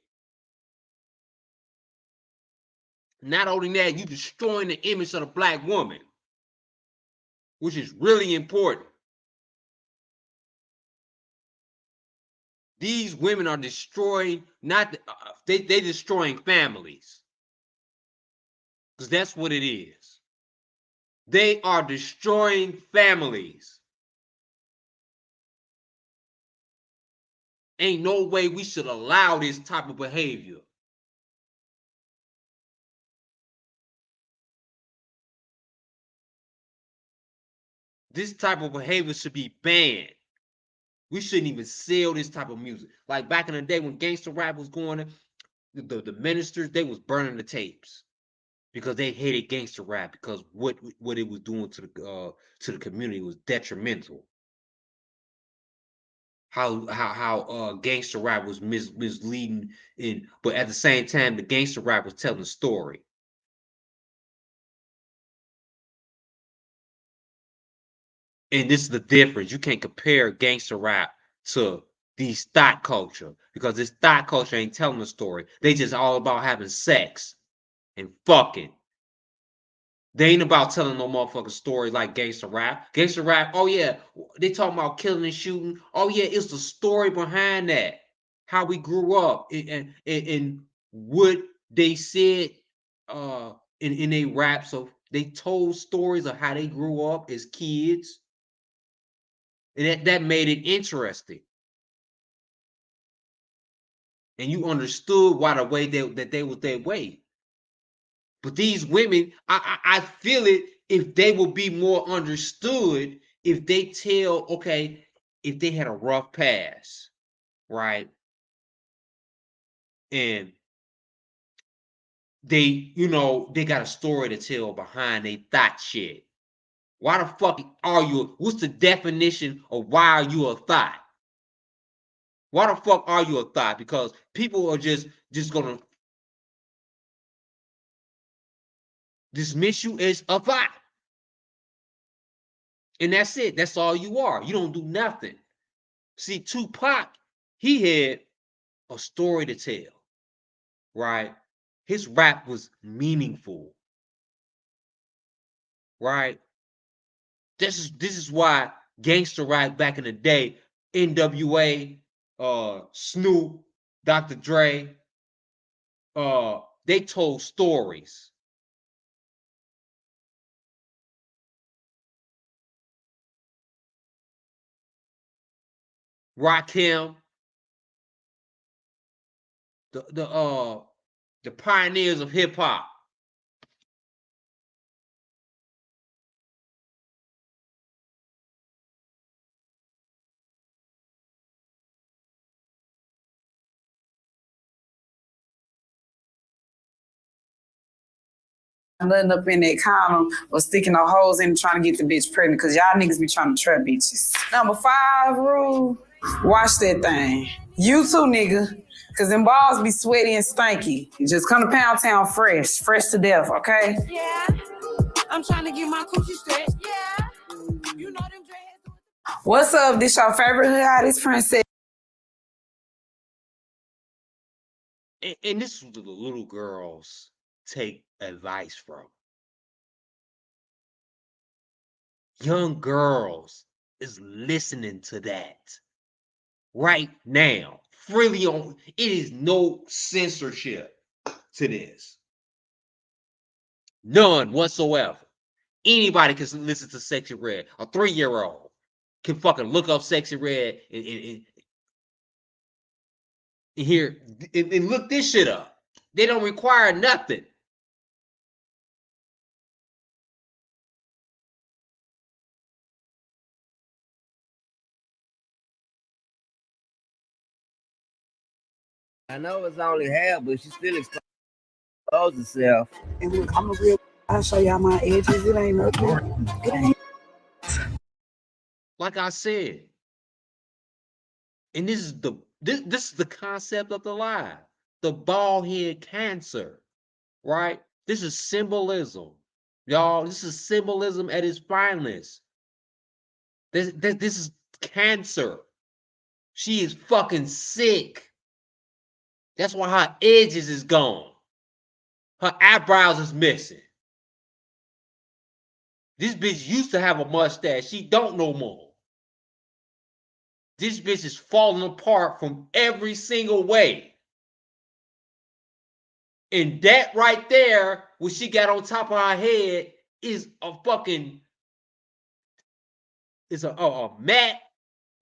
Not only that, you destroying the image of the Black woman, which is really important. These women are destroying, they destroying families. Because that's what it is. They are destroying families. Ain't no way we should allow this type of behavior. This type of behavior should be banned. We shouldn't even sell this type of music. Like back in the day when gangster rap was going on, the ministers, they was burning the tapes because they hated gangster rap because what it was doing to the community was detrimental. How gangster rap was misleading, but at the same time the gangster rap was telling a story. And this is the difference. You can't compare gangster rap to these thought culture because this thought culture ain't telling a story. They just all about having sex and fucking. They ain't about telling no motherfucking story like gangster rap. Gangster rap, oh yeah, they talking about killing and shooting. Oh yeah, it's the story behind that. How we grew up and what they said in their rap. So they told stories of how they grew up as kids. And that made it interesting. And you understood why the way that they was that way. But these women, I feel it if they will be more understood if they tell, okay, if they had a rough past, right? And they, they got a story to tell behind they thought shit. Why the fuck are you? What's the definition of why are you a thought? Why the fuck are you a thought? Because people are just gonna dismiss you as a thought. And that's it. That's all you are. You don't do nothing. See, Tupac, he had a story to tell. right? His rap was meaningful, right? This is why gangster rap back in the day, NWA, Snoop, Dr. Dre, they told stories. Rakim, the pioneers of hip hop. Nothing up in that condom or sticking no holes in it trying to get the bitch pregnant because y'all niggas be trying to trap bitches. Number 5 rule, watch that thing. You too, nigga. Because them balls be sweaty and stanky. You just come to Pound Town fresh to death, okay? Yeah, I'm trying to get my coochie stretched. Yeah, you know them dreads. What's up? This your favorite hood hottest princess. And this is what the little girls take advice from. Young girls is listening to that right now. Freely on it is no censorship to this. None whatsoever. Anybody can listen to Sexy Red. A 3-year-old can fucking look up Sexy Red and hear and look this shit up. They don't require nothing. I know it's only half, but she still exposed herself. And look, I'm a real. I'll show y'all my edges. It ain't nothing. It ain't. Like I said, and this is the concept of the lie, the bald head cancer, right? This is symbolism, y'all. This is symbolism at its finest. This is cancer. She is fucking sick. That's why her edges is gone. Her eyebrows is missing. This bitch used to have a mustache. She don't no more. This bitch is falling apart from every single way. And that right there, what she got on top of her head, is a fucking a mat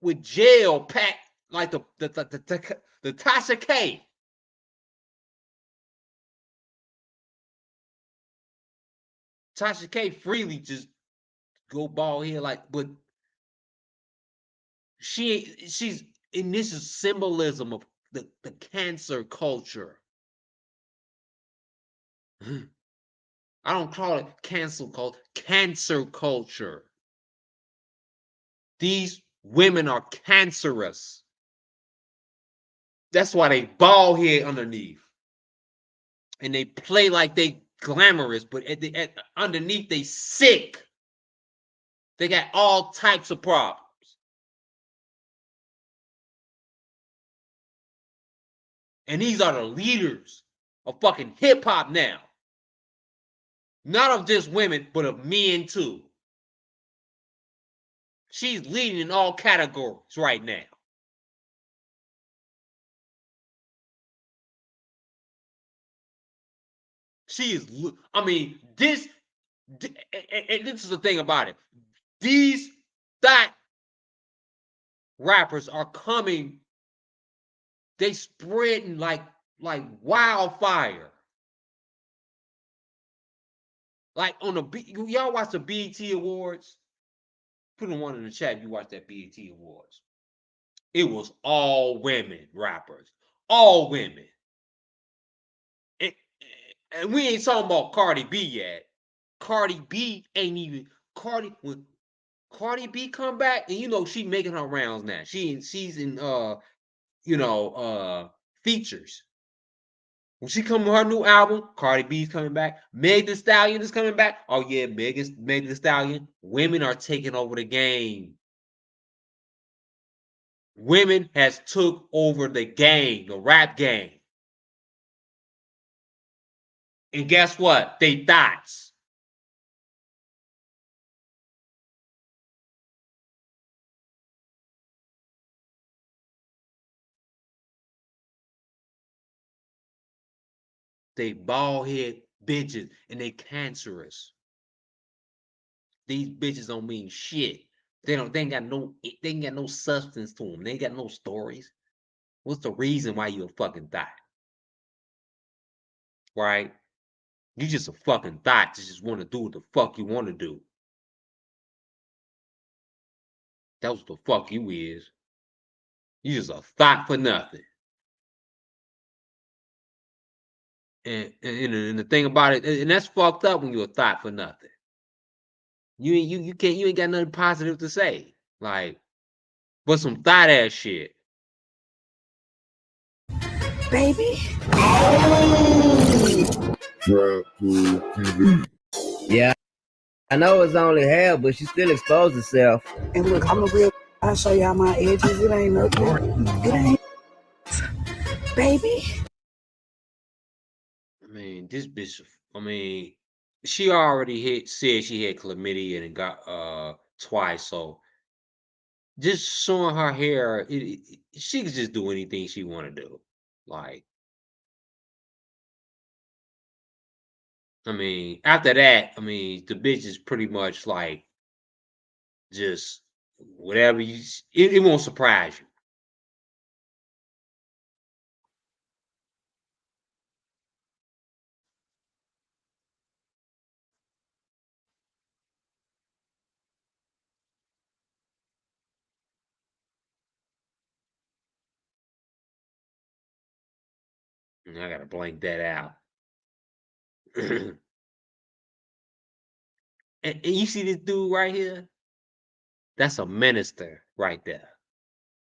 with gel packed like the Tasha K. Tasha K freely just go bald head like, but she's and this is symbolism of the cancer culture. I don't call it cancel culture, cancer culture. These women are cancerous. That's why they bald head underneath. And they play like they glamorous, but underneath they sick. They got all types of problems. And these are the leaders of fucking hip hop now. Not of just women, but of men too. She's leading in all categories right now. She is, I mean, this, and this is the thing about it. These thought rappers are coming, they spreading like wildfire. Like on the y'all watch the BET Awards? Put a one in the chat if you watch that BET Awards. It was all women rappers. All women. And we ain't talking about Cardi B yet. Cardi B ain't even when Cardi B come back, and you know she making her rounds now. She's in features. When she come with her new album, Cardi B's coming back. Meg Thee Stallion is coming back. Oh yeah, Meg Thee Stallion. Women are taking over the game. Women has took over the game, the rap game. And guess what? They thoughts. They bald head bitches and they cancerous. These bitches don't mean shit. They ain't got no substance to them. They ain't got no stories. What's the reason why you a fucking thought? Right? You just a fucking thought. You just want to do what the fuck you want to do. That's what the fuck you is. You just a thought for nothing. And the thing about it, and that's fucked up when you're a thought for nothing. You ain't got nothing positive to say. Like, but some thought ass shit. Baby. Yeah, I know it's only hair, but she still exposed herself. And look, I'm a real. I'll show y'all my edges. It ain't nothing. It ain't. Baby. I mean, this bitch. I mean, she already said she had chlamydia and got twice. So just showing her hair, she could just do anything she want to do. Like, I mean, after that, I mean, the bitch is pretty much like just whatever you. It won't surprise you. And I gotta blank that out. And you see this dude right here? That's a minister right there.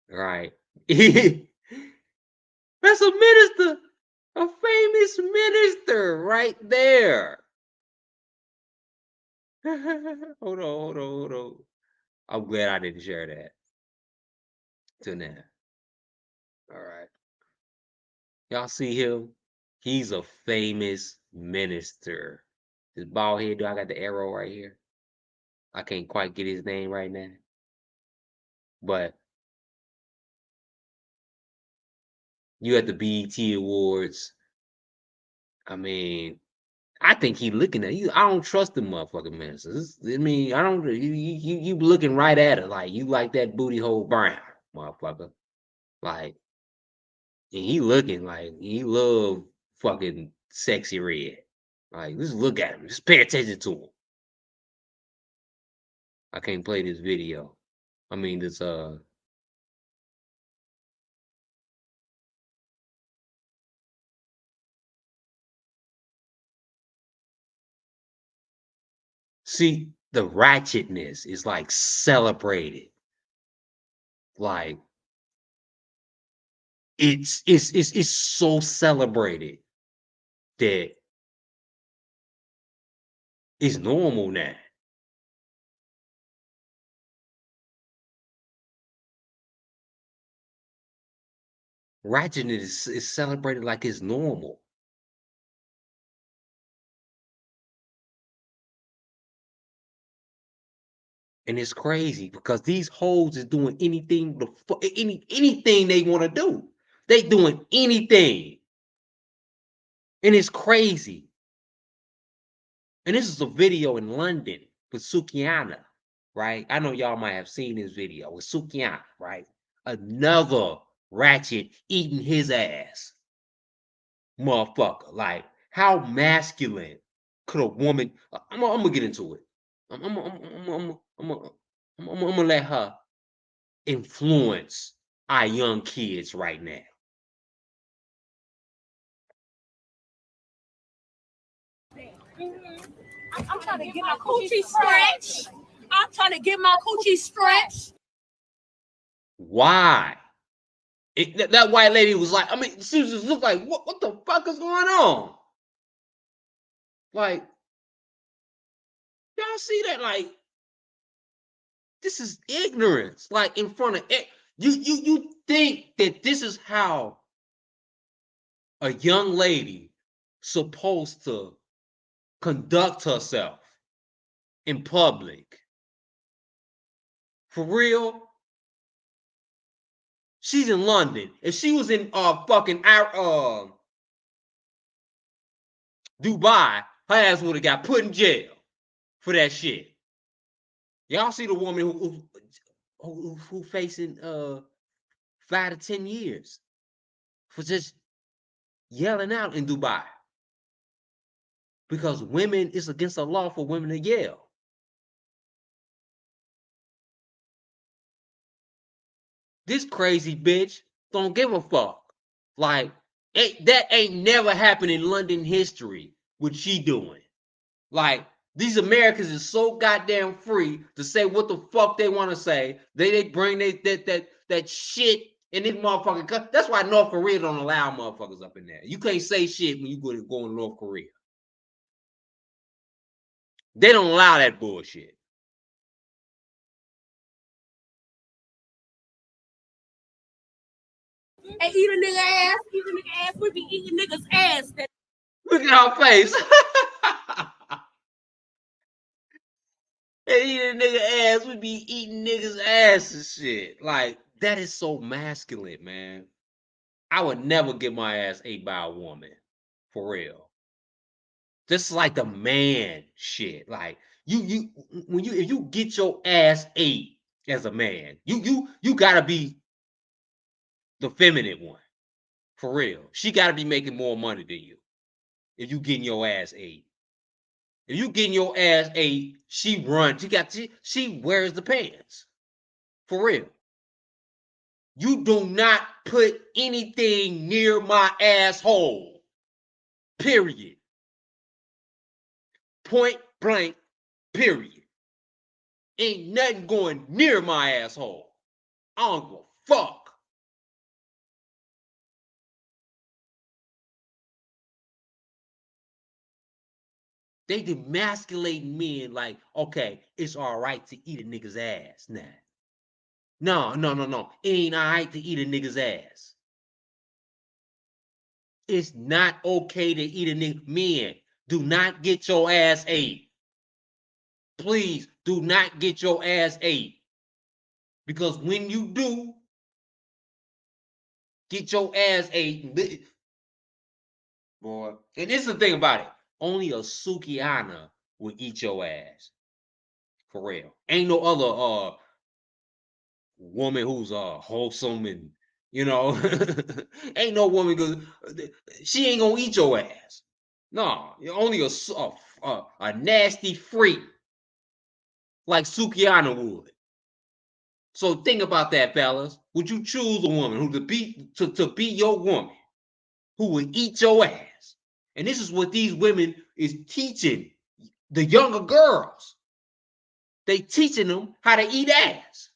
Right. That's a minister. A famous minister right there. Hold on. I'm glad I didn't share that. To now. All right. Y'all see him? He's a famous minister. This bald head dude, I got the arrow right here. I can't quite get his name right now. But you at the BET Awards. I mean, I think he looking at you. I don't trust the motherfucking ministers. I mean, I don't. You looking right at her like you like that booty hole brown, motherfucker. Like, and he looking like he love fucking sexy red. Like, just look at him. Just pay attention to him. I can't play this video. I mean, this See, the ratchetness is like celebrated. Like it's so celebrated that it's normal now. Ratchetness is celebrated like it's normal. And it's crazy because these hoes is doing anything anything they want to do. They doing anything. And it's crazy. And this is a video in London with Sukihana, right? I know y'all might have seen this video with Sukihana, right? Another ratchet eating his ass. Motherfucker. Like, how masculine could a woman? I'm gonna get into it. I'm gonna let her influence our young kids right now. I'm trying to get my coochie stretched. I'm trying to get my coochie stretched. Why? That white lady was like, I mean, she just looked like, what the fuck is going on? Like, y'all see that? Like, this is ignorance. Like, in front of it, you think that this is how a young lady supposed to conduct herself in public. For real? She's in London. If she was in fucking Dubai, her ass would have got put in jail for that shit. Y'all see the woman who facing 5 to 10 years for just yelling out in Dubai. Because women, it's against the law for women to yell. This crazy bitch don't give a fuck. Like, that ain't never happened in London history, what she doing. Like, these Americans is so goddamn free to say what the fuck they want to say. They bring that shit in this motherfucking. That's why North Korea don't allow motherfuckers up in there. You can't say shit when you go to North Korea. They don't allow that bullshit. And eat a nigga ass, we be eating niggas ass. Look at her face. And eating nigga ass, we be eating niggas ass and shit. Like, that is so masculine, man. I would never get my ass ate by a woman. For real. This is like the man shit. Like, if you get your ass ate as a man, you gotta be the feminine one. For real. She gotta be making more money than you. If you getting your ass ate. If you getting your ass ate, she runs. She wears the pants. For real. You do not put anything near my asshole. Period. Point blank. Period. Ain't nothing going near my asshole. I don't give a fuck. They demasculate men like, okay, it's all right to eat a nigga's ass now. No. It ain't all right to eat a nigga's ass. It's not okay to eat a nigga. Men, do not get your ass ate. Please, do not get your ass ate. Because when you do get your ass ate, boy, and this is the thing about it. Only a Sukihana will eat your ass. For real. Ain't no other woman who's wholesome and ain't no woman she ain't gonna eat your ass. No, you're only a nasty freak like Sukihana would. So think about that, fellas. Would you choose a woman who to be your woman who would eat your ass? And this is what these women is teaching the younger girls. They teaching them how to eat ass.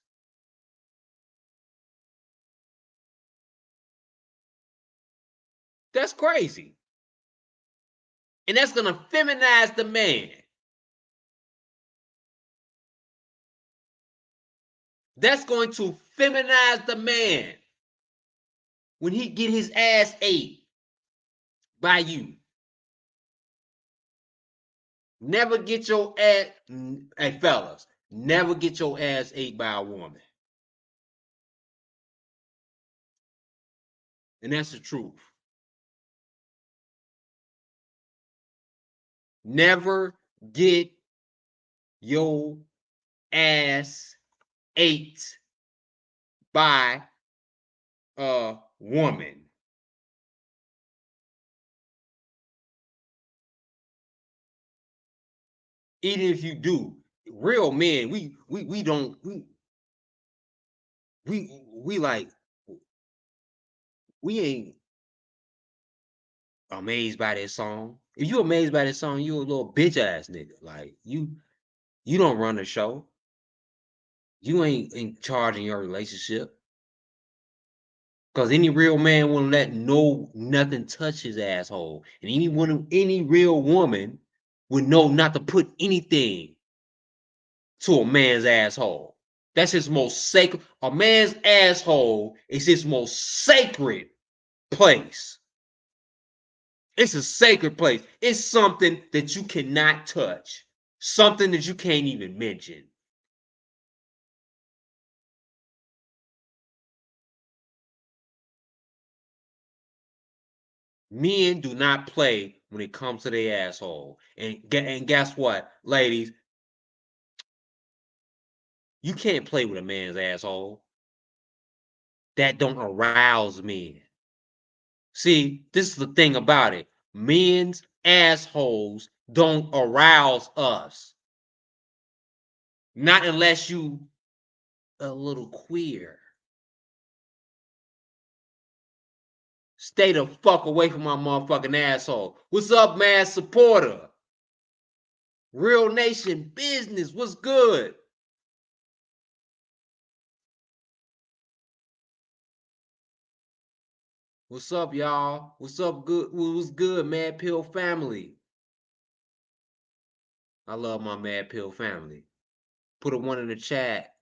That's crazy. And that's going to feminize the man. That's going to feminize the man when he get his ass ate by you. Never get your ass, hey fellas, never get your ass ate by a woman. And that's the truth. Never get your ass ate by a woman. Even if you do, real men, we ain't amazed by this song. If you amazed by this song, you a little bitch ass nigga. Like you don't run the show. You ain't in charge in your relationship. Cause any real man won't let nothing touch his asshole. And any real woman would know not to put anything to a man's asshole. That's his most sacred. A man's asshole is his most sacred place. It's a sacred place. It's something that you cannot touch. Something that you can't even mention. Men do not play when it comes to their asshole. And guess what, ladies? You can't play with a man's asshole. That don't arouse men. See, this is the thing about it. Men's assholes don't arouse us. Not unless you a little queer. Stay the fuck away from my motherfucking asshole. What's up, man? Supporter. Real Nation Business. What's good? What's up, y'all? What's up, good? What's good, Mad Pill family? I love my Mad Pill family. Put a one in the chat.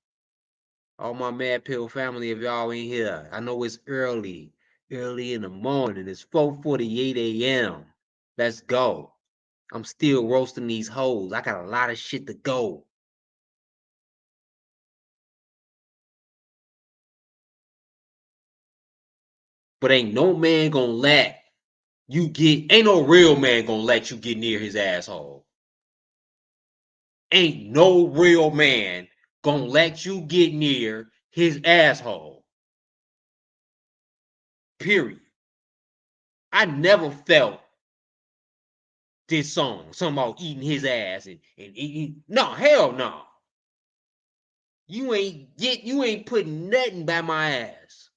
All my Mad Pill family, if y'all ain't here. I know it's early in the morning. It's 4:48 a.m. Let's go. I'm still roasting these hoes. I got a lot of shit to go. But ain't no man gonna let you get, ain't no real man gonna let you get near his asshole. Ain't no real man gonna let you get near his asshole. Period. I never felt this song, something about eating his ass and eating. No, hell no. You ain't putting nothing by my ass.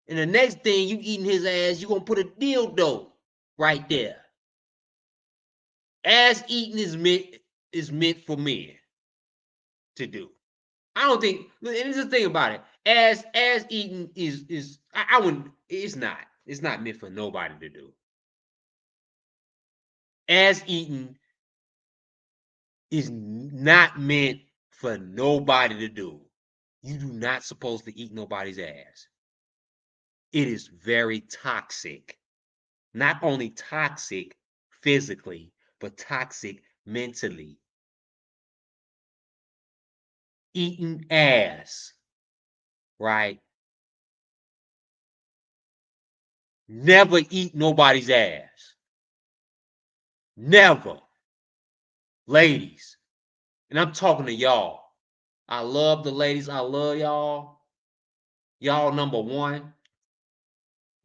And the next thing you eating his ass, you gonna put a dildo right there. Ass eating is meant for men to do. I don't think, and this is the thing about it. Ass eating is I wouldn't. It's not meant for nobody to do. Ass eating is not meant for nobody to do. You do not supposed to eat nobody's ass. It is very toxic. Not only toxic physically, but toxic mentally. Eating ass, right? Never eat nobody's ass. Never. Ladies, and I'm talking to y'all. I love the ladies. I love y'all. Y'all number one.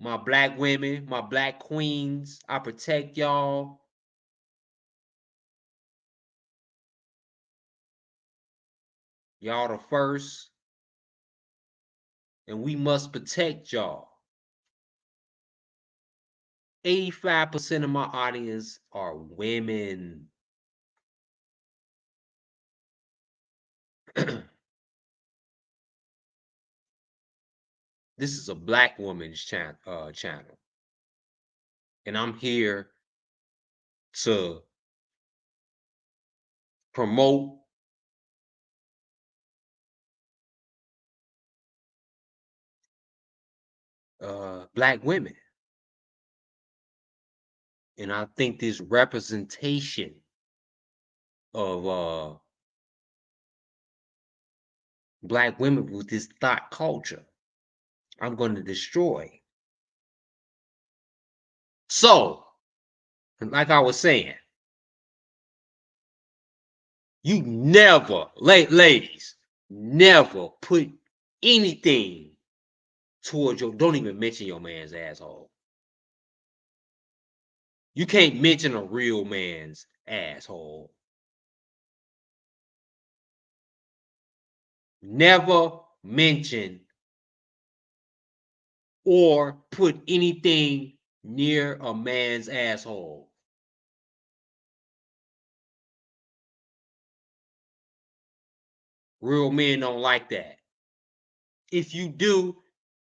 My black women, my black queens. I protect y'all. Y'all the first. And we must protect y'all. 85% of my audience are women. This is a black woman's channel. And I'm here to promote black women. And I think this representation of black women with this thought culture, I'm going to destroy. So, like I was saying, you never, ladies, never put anything towards don't even mention your man's asshole. You can't mention a real man's asshole. Never mention or put anything near a man's asshole. Real men don't like that. If you do,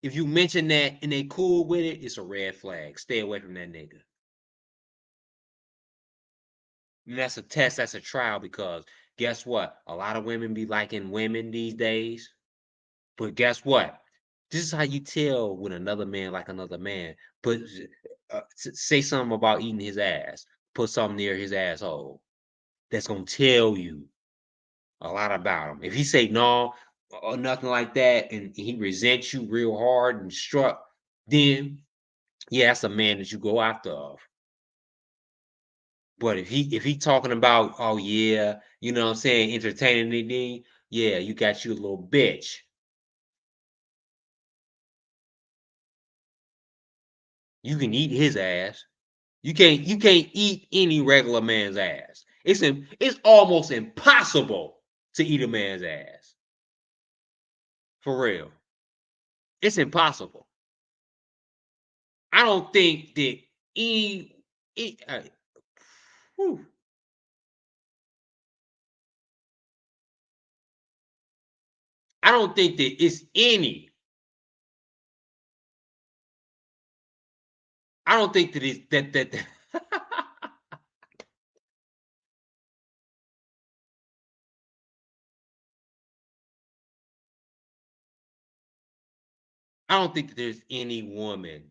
if you mention that and they cool with it, it's a red flag. Stay away from that nigga. And that's a test, that's a trial, because guess what? A lot of women be liking women these days. But guess what? This is how you tell when another man like another man. But say something about eating his ass, put something near his asshole, that's gonna tell you a lot about him. If he say no or nothing like that, and he resents you real hard and struck, then yeah, that's a man that you go after of. But if he talking about, oh yeah, you know what I'm saying, entertaining it, then yeah, you got you a little bitch. You can eat his ass. You can't eat any regular man's ass. It's almost impossible to eat a man's ass. For real. It's impossible. I don't think that any whew. I don't think that it's any. I don't think that it's that I don't think that there's any woman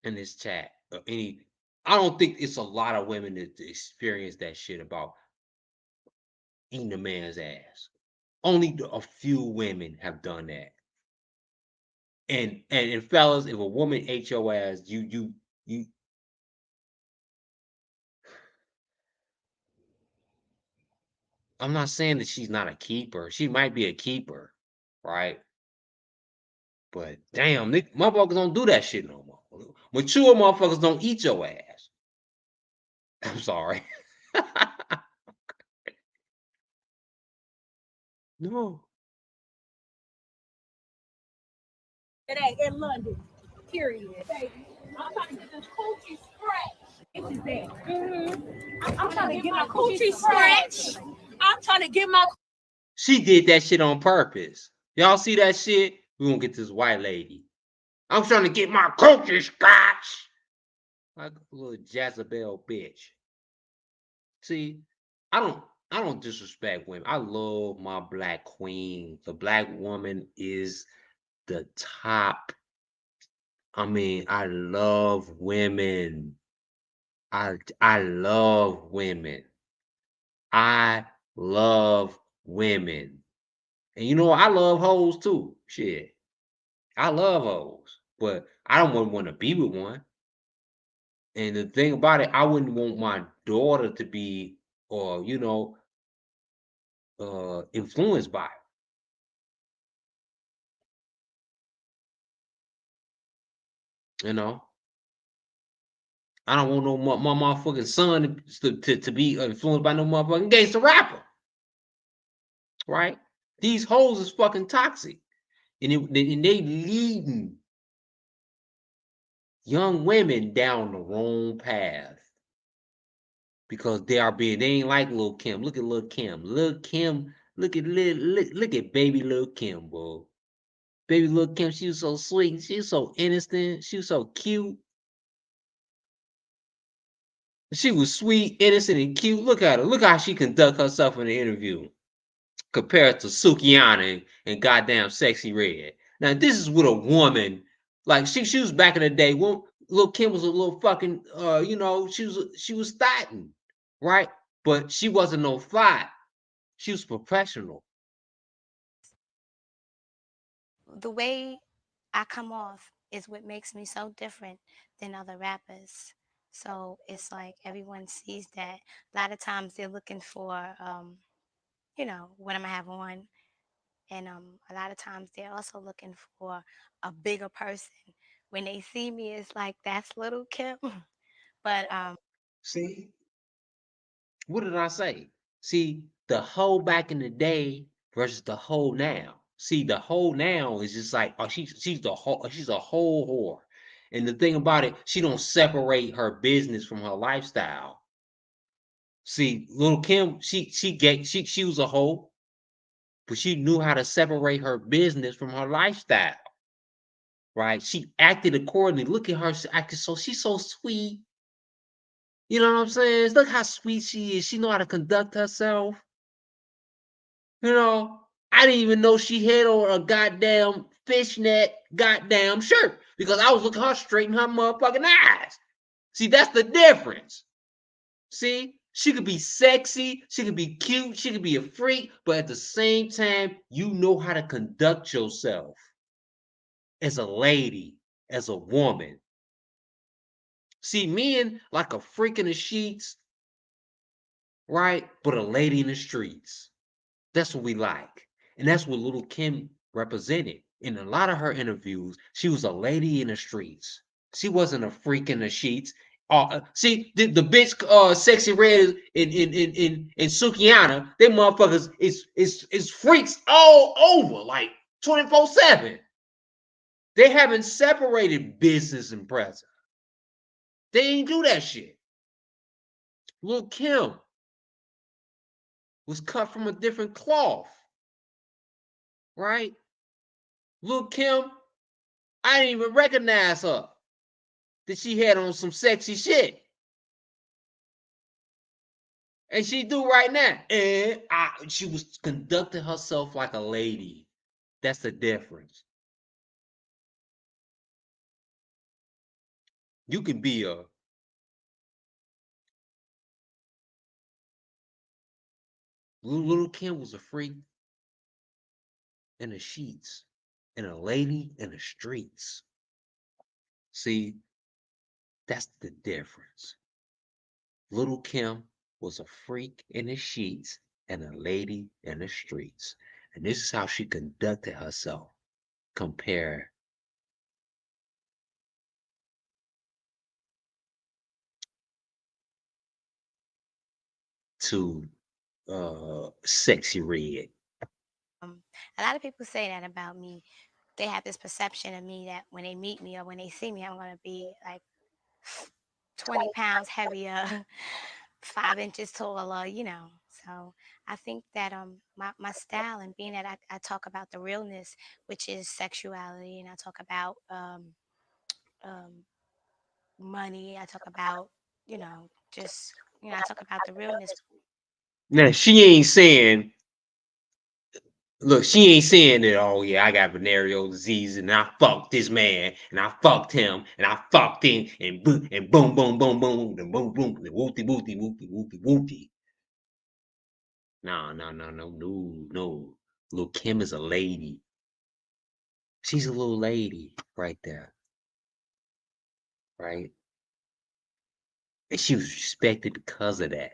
in this chat or any. I don't think it's a lot of women that experience that shit about eating a man's ass. Only a few women have done that. And fellas, if a woman ate your ass, you. I'm not saying that she's not a keeper. She might be a keeper, right? But damn, motherfuckers don't do that shit no more. Mature motherfuckers don't eat your ass. I'm sorry. No. Today in London. Period. I'm trying to get this coochie scratch. I'm trying to get my coochie scratch. I'm trying to get my. She did that shit on purpose. Y'all see that shit? We gonna get this white lady. I'm trying to get my coochie scratch. Like a little Jezebel bitch. See, I don't disrespect women. I love my black queen. The black woman is the top. I mean, I love women. I love women. I love women. And you know, I love hoes too. Shit. I love hoes. But I don't want to be with one. And the thing about it, I wouldn't want my daughter to be, or influenced by it. You know, I don't want no my motherfucking son to be influenced by no motherfucking gangster rapper, right? These hoes is fucking toxic, and they leading young women down the wrong path because they ain't like Lil Kim. Look at Lil Kim. Lil Kim, look at baby Lil Kim, bro. Baby Lil Kim, she was so sweet. She was so innocent. She was so cute. She was sweet, innocent, and cute. Look at her. Look how she conduct herself in the interview compared to Sukihana and goddamn Sexy Red. Now, this is with a woman. Like she was back in the day. When Lil Kim was a little fucking she was thotting, right? But she wasn't no thot. She was professional. The way I come off is what makes me so different than other rappers. So it's like everyone sees that. A lot of times they're looking for, what I'm gonna have on, and a lot of times they're also looking for a bigger person. When they see me, it's like that's little Kim. But See, what did I say? See, the hoe back in the day versus the hoe now. See, the hoe now is just like, oh, she's a whole whore. And the thing about it, she don't separate her business from her lifestyle. See, little Kim, she was a hoe, but she knew how to separate her business from her lifestyle. Right? She acted accordingly. Look at her acting she's so sweet. You know what I'm saying? Look how sweet she is. She know how to conduct herself. You know, I didn't even know she had on a goddamn fishnet goddamn shirt because I was looking her straight in her motherfucking eyes. See, that's the difference. See, she could be sexy, she could be cute, she could be a freak, but at the same time, you know how to conduct yourself as a lady, as a woman. See, men like a freak in the sheets, right? But a lady in the streets. That's what we like. And that's what little Kim represented. In a lot of her interviews, she was a lady in the streets. She wasn't a freak in the sheets. See, the bitch Sexy Red in Sukihana, they motherfuckers is freaks all over, like 24/7. They haven't separated business and present. They ain't do that shit. Lil Kim was cut from a different cloth, right? Lil Kim, I didn't even recognize her. That she had on some sexy shit. And she do right now. And she was conducting herself like a lady. That's the difference. You can be a Little Kim was a freak in the sheets and a lady in the streets. See, that's the difference. Little Kim was a freak in the sheets and a lady in the streets. And this is how she conducted herself compared to Sexy Red. A lot of people say that about me. They have this perception of me that when they meet me or when they see me, I'm going to be like 20 pounds heavier, 5 inches taller, you know. So I think that my style and being that I talk about the realness, which is sexuality, and I talk about um, money, I talk about, just, I talk about the realness. Now she ain't saying, look, she ain't saying that, oh yeah, I got venereal disease and I fucked this man and I fucked him and I fucked him and boom and boom boom boom boom and boom boom and whoopty whoopty whoopty whoopty whoopty. No, no, no, no, no, no. Lil' Kim is a lady. She's a little lady right there, right? And she was respected because of that.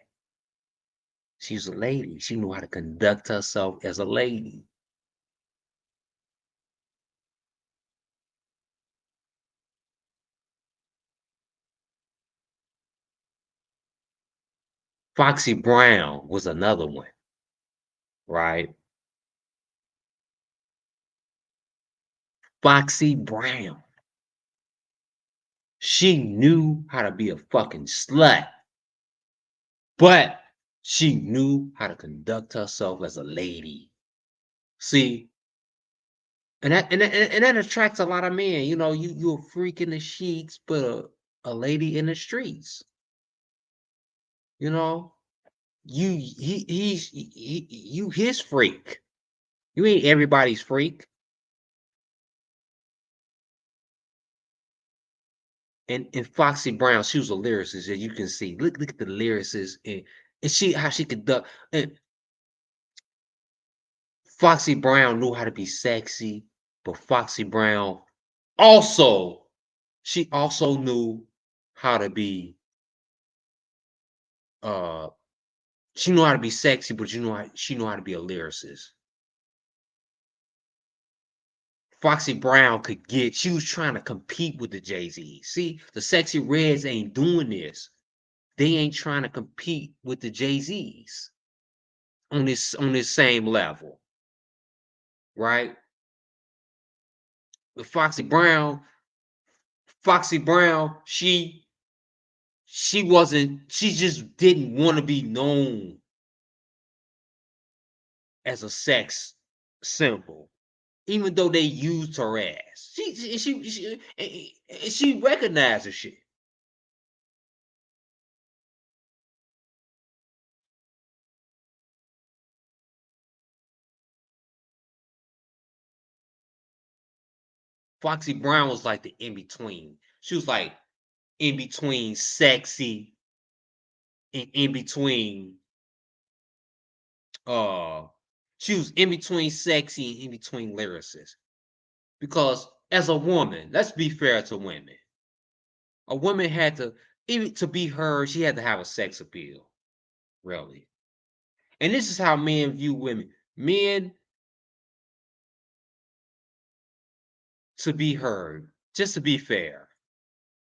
She was a lady. She knew how to conduct herself as a lady. Foxy Brown was another one, right? Foxy Brown. She knew how to be a fucking slut, but she knew how to conduct herself as a lady. See, and that attracts a lot of men. You know, you a freak in the sheets, but a lady in the streets. You know, you his freak. You ain't everybody's freak. And Foxy Brown, she was a lyricist, as you can see. Look at the lyricists and she how she conduct. And Foxy Brown knew how to be sexy, but Foxy Brown also she also knew how to be uh she knew how to be sexy, but she knew how to be a lyricist. Foxy Brown could get she was trying to compete with the Jay-Z. See, the Sexy Reds ain't doing this. They ain't trying to compete with the Jay-Z's on this same level, right? With Foxy Brown, she just didn't want to be known as a sex symbol, even though they used her ass. She recognized the shit. Foxy Brown was like the in between. She was like in between sexy and in between she was in between sexy and in between lyricist. Because as a woman, let's be fair to women. A woman had to, even to be heard, she had to have a sex appeal. Really. And this is how men view women. Men, to be heard, just to be fair.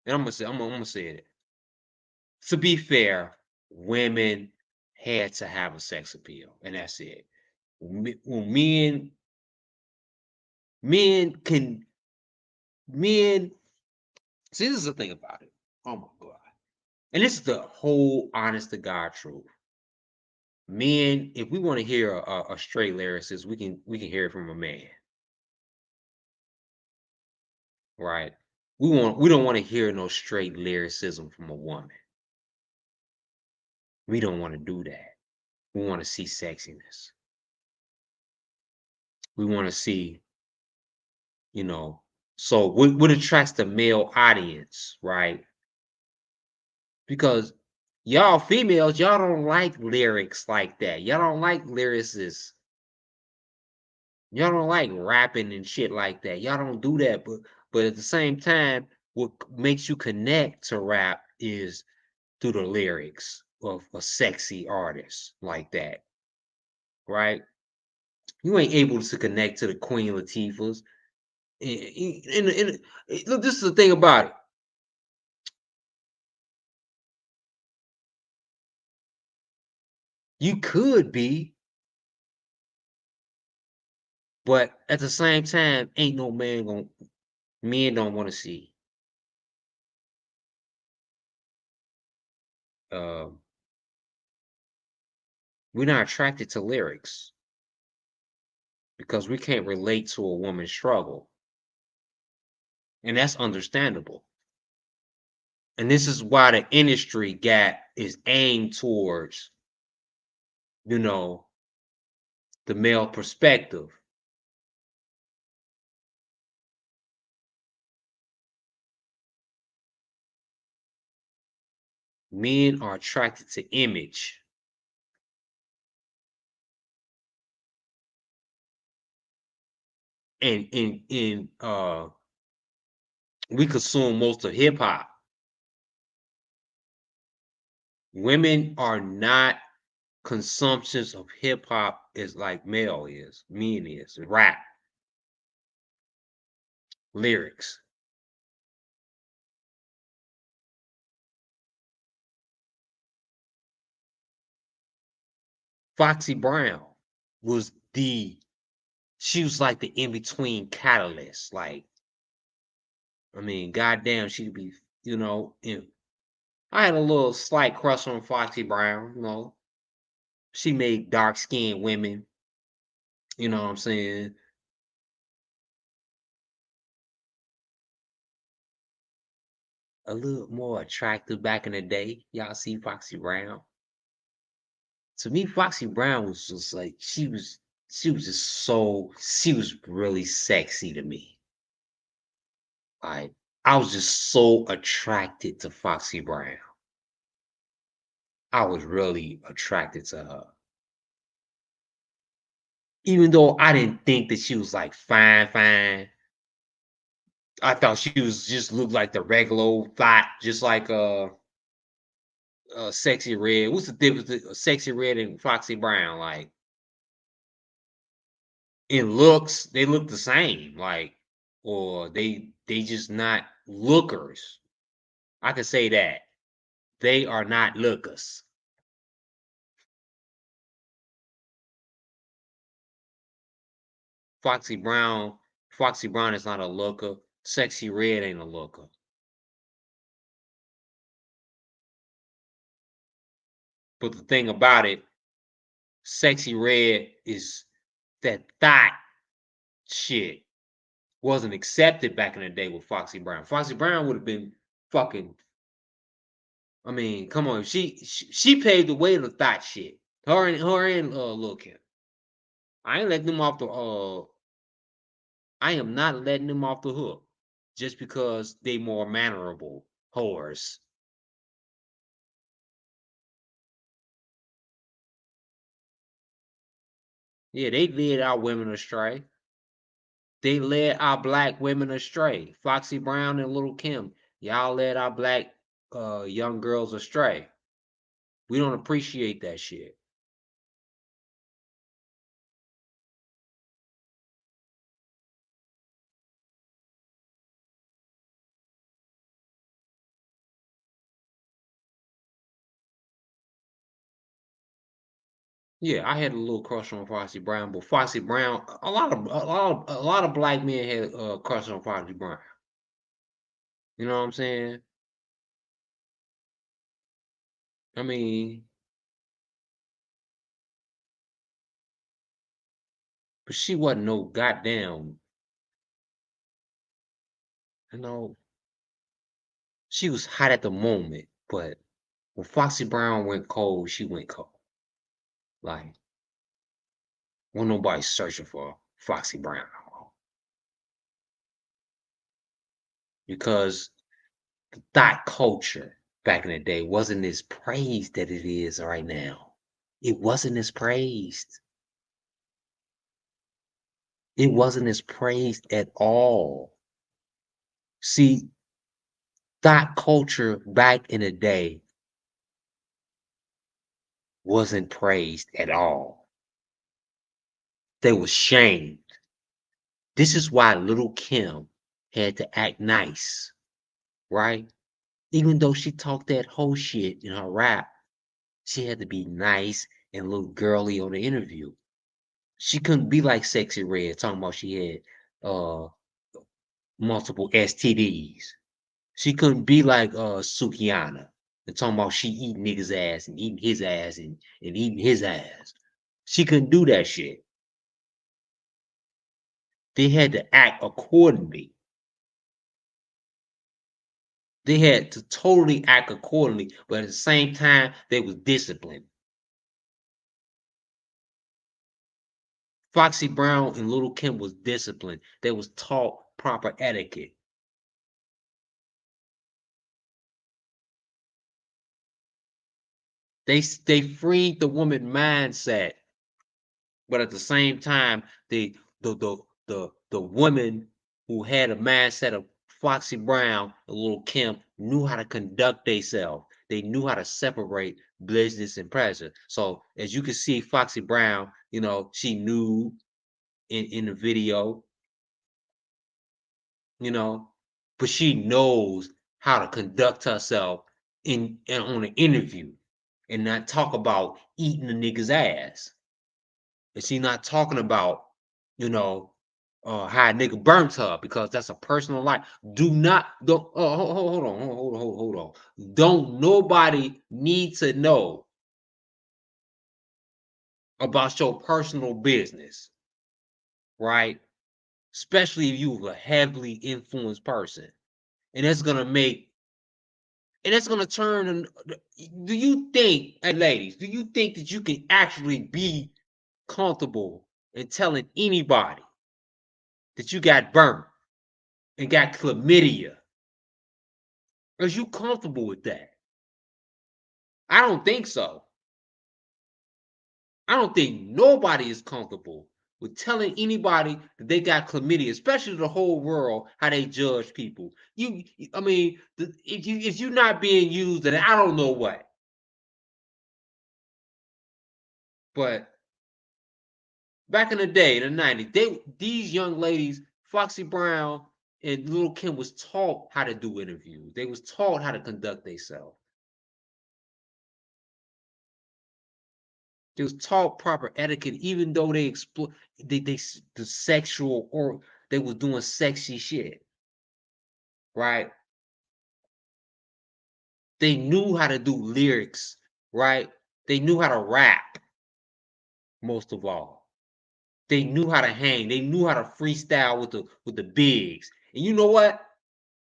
And I'm gonna say it. To be fair, women had to have a sex appeal, and that's it. When men can men see, this is the thing about it. Oh my god. And this is the whole honest to God truth. Men, if we want to hear a straight lyricist, we can hear it from a man. Right? We don't want to hear no straight lyricism from a woman. We don't want to do that. We want to see sexiness. We want to see, you know, so what attracts the male audience, right? Because y'all females, y'all don't like lyrics like that. Y'all don't like lyricists. Y'all don't like rapping and shit like that. Y'all don't do that. But at the same time, what makes you connect to rap is through the lyrics of a sexy artist like that, right? You ain't able to connect to the Queen Latifahs. Look, this is the thing about it. You could be, but at the same time, ain't no man gonna. Men don't want to see. Uh, we're not attracted to lyrics because we can't relate to a woman's struggle, and that's understandable. And this is why the industry gap is aimed towards, you know, the male perspective. Men are attracted to image. And we consume most of hip hop. Women are not consumptions of hip hop is like male is, men is, rap, lyrics. Foxy Brown was she was like the in-between catalyst. Like, I mean, goddamn, she could be, you know, I had a little slight crush on Foxy Brown, you know. She made dark-skinned women, you know what I'm saying, a little more attractive back in the day. Y'all see Foxy Brown? To me, Foxy Brown was just like she was really sexy to me. Like I was just so attracted to Foxy Brown. I was really attracted to her. Even though I didn't think that she was like fine. I thought she was just looked like the regular old thought, just like Sexy Red. What's the difference between Sexy Red and Foxy Brown? Like in looks, they look the same, like, or they just not lookers. I can say that. They are not lookers. Foxy Brown, Foxy Brown is not a looker. Sexy Red ain't a looker. But the thing about it, Sexy Red is that thought shit wasn't accepted back in the day with Foxy Brown. Foxy Brown would have been fucking. I mean, come on, she paved the way to the thought shit. Her and Lil Kim. I ain't letting them off the. I am not letting them off the hook just because they more mannerable. whores. Yeah, they led our women astray. They led our black women astray. Foxy Brown and Little Kim, y'all led our black young girls astray. We don't appreciate that shit. Yeah, I had a little crush on Foxy Brown, but Foxy Brown, a lot of black men had a crush on Foxy Brown. You know what I'm saying? I mean, but she wasn't no goddamn, you know, she was hot at the moment, but when Foxy Brown went cold, she went cold. Like, wasn't nobody searching for Foxy Brown because the thought culture back in the day wasn't as praised that it is right now. It wasn't as praised. It wasn't as praised at all. See, thought culture back in the day wasn't praised at all. They were shamed. This is why Little Kim had to act nice, right? Even though she talked that whole shit in her rap, she had to be nice and a little girly on the interview. She couldn't be like Sexy Red talking about she had multiple STDs. She couldn't be like Sukihana and talking about she eating niggas' ass and eating his ass and eating his ass. She couldn't do that shit. They had to act accordingly. They had to totally act accordingly, but at the same time, they was disciplined. Foxy Brown and Little Kim was disciplined. They was taught proper etiquette. They freed the woman mindset, but at the same time, the woman who had a mindset of Foxy Brown and Little Kim knew how to conduct themselves. They knew how to separate business and pleasure. So as you can see, Foxy Brown, you know, she knew in the video, you know, but she knows how to conduct herself in on an interview and not talk about eating a nigga's ass. And she not talking about, you know, how a nigga burnt her because that's a personal life. Don't hold on. Don't nobody need to know about your personal business, right? Especially if you a heavily influenced person. And that's gonna make and that's gonna turn. Do you think, hey ladies, do you think that you can actually be comfortable in telling anybody that you got burnt and got chlamydia? Are you comfortable with that? I don't think so. I don't think nobody is comfortable with telling anybody that they got chlamydia, especially the whole world, how they judge people. I mean, if you're not being used, then I don't know what. But back in the day, in the 90s, these young ladies, Foxy Brown and Little Kim, was taught how to do interviews. They was taught how to conduct themselves. They was taught proper etiquette, even though they exploit the sexual, or they was doing sexy shit, right? They knew how to do lyrics, right? They knew how to rap, most of all. They knew how to hang. They knew how to freestyle with the bigs. And you know what?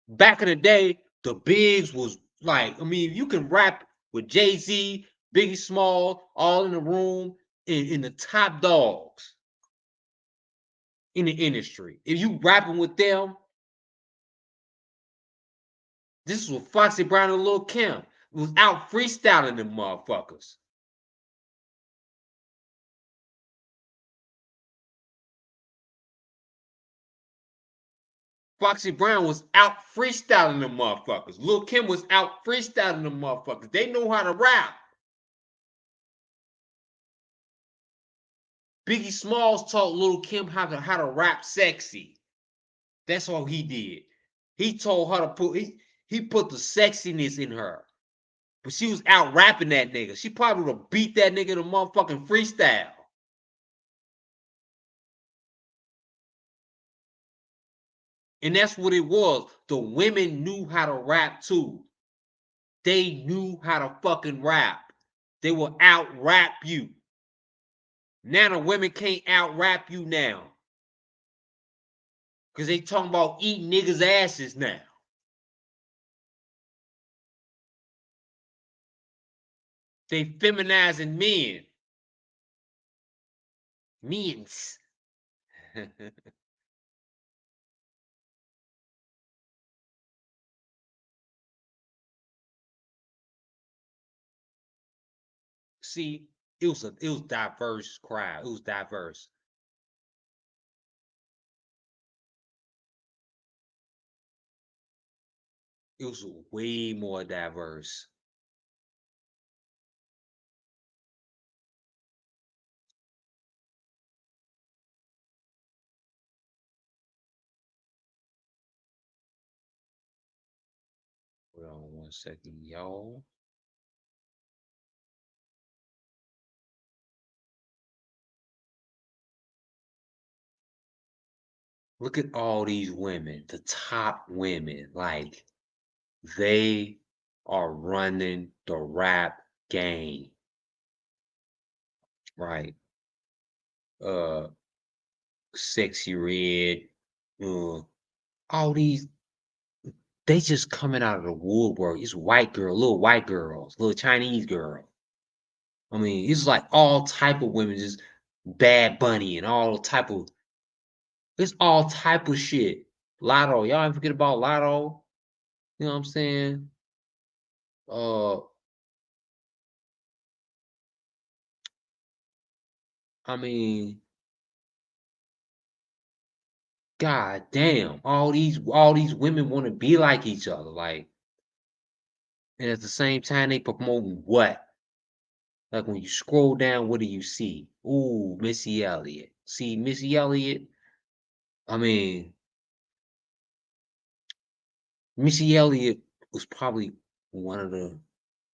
Back in the day, the bigs was like, I mean, if you can rap with Jay-Z, Biggie Small, all in the room, in the top dogs in the industry. If you rapping with them, This was Foxy Brown and Lil Kim. Was out freestyling them motherfuckers. Foxy Brown was out freestyling them motherfuckers. Lil Kim was out freestyling them motherfuckers. They know how to rap. Biggie Smalls taught Lil Kim how to rap sexy. That's all he did. He told her to he put the sexiness in her. But she was out rapping that nigga. She probably would have beat that nigga in a motherfucking freestyle. And that's what it was. The women knew how to rap too. They knew how to fucking rap. They will out rap you. Now the women can't out rap you now. Because they talking about eating niggas' asses now. They feminizing men. Men's. See, it was diverse crowd. It was diverse. It was way more diverse. Hold on 1 second, y'all. Look at all these women, the top women. Like, they are running the rap game. Right. Sexy Red, all these, they just coming out of the woodwork. It's white girl, little white girls, little Chinese girl. I mean, it's like all type of women, just Bad Bunny and all type of, it's all type of shit. Lotto, y'all ain't forget about Lotto. You know what I'm saying? I mean, god damn, all these women want to be like each other, like, and at the same time they promoting what? Like when you scroll down, what do you see? Ooh, Missy Elliott. See, Missy Elliott. I mean, Missy Elliott was probably one of the,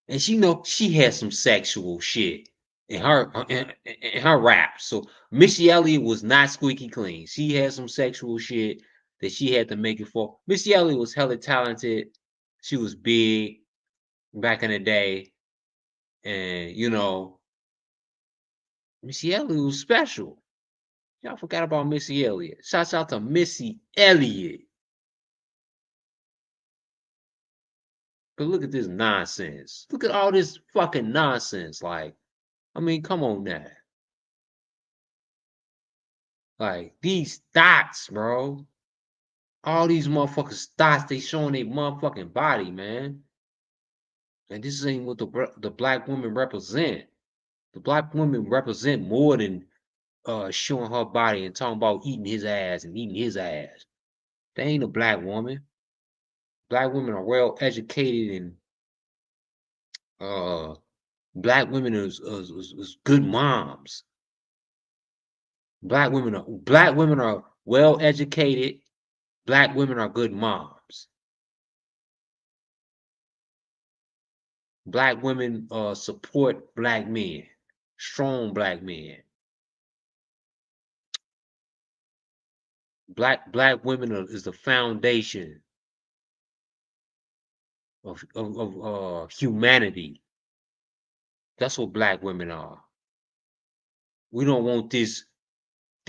and she had some sexual shit in her rap. So Missy Elliott was not squeaky clean. She had some sexual shit that she had to make it for. Missy Elliott was hella talented. She was big back in the day, and Missy Elliott was special. Y'all forgot about Missy Elliott. Shouts out to Missy Elliott. But look at this nonsense. Look at all this fucking nonsense. Like, I mean, come on now. Like, these thoughts, bro. All these motherfuckers thoughts, they showing their motherfucking body, man. And this ain't what the black women represent. The black women represent more than showing her body and talking about eating his ass and eating his ass. They ain't a black woman. Black women are well educated and black women is good moms. Black women are well educated. Black women are good moms. Black women support black men, strong black men. Black women is the foundation of humanity. That's what black women are. We don't want this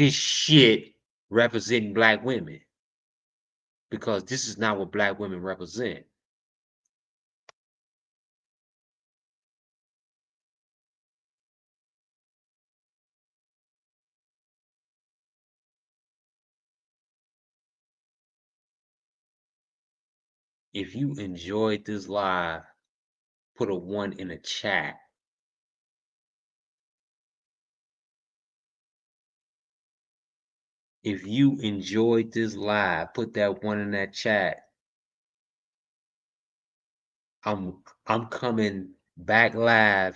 shit representing black women, because this is not what black women represent. If you enjoyed this live, put a 1 in the chat. If you enjoyed this live, put that 1 in that chat. I'm coming back live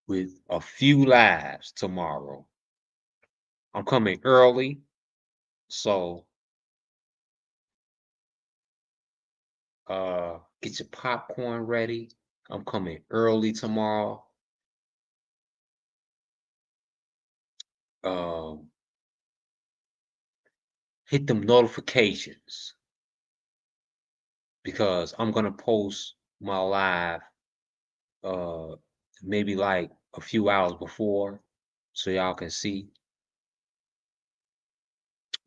with a few lives tomorrow. I'm coming early, so get your popcorn ready. I'm coming early tomorrow. Hit them notifications because I'm gonna post my live maybe like a few hours before so y'all can see.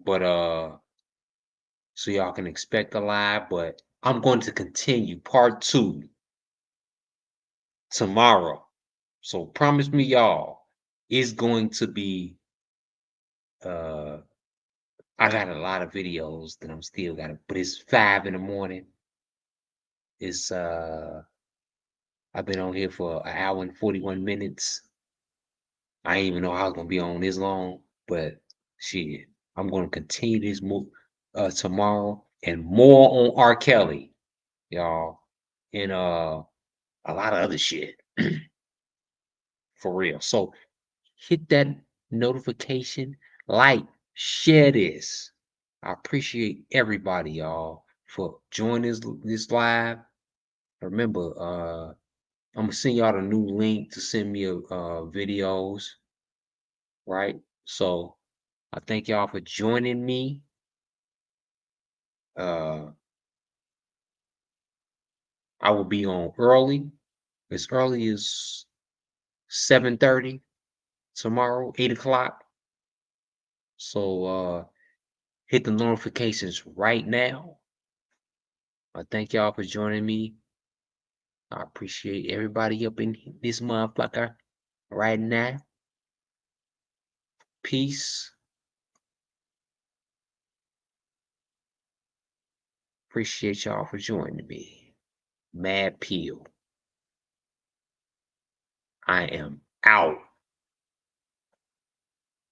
But so y'all can expect a live, but I'm going to continue part 2 tomorrow. So promise me y'all, it's going to be I got a lot of videos that I'm still got to, but it's 5 in the morning. It's I've been on here for 1 hour and 41 minutes. I didn't even know I was gonna be on this long, but shit, I'm gonna continue this move tomorrow and more on R. Kelly, y'all, and a lot of other shit for real. So hit that notification, like, share this. I appreciate everybody, y'all, for joining this live. Remember, I'm gonna send y'all the new link to send me videos, right? So I thank y'all for joining me. I will be on as early as 7:30 tomorrow, 8 o'clock. So hit the notifications right now. I thank y'all for joining me. I appreciate everybody up in this motherfucker right now. Peace. Appreciate y'all for joining me. Mad Peel. I am out.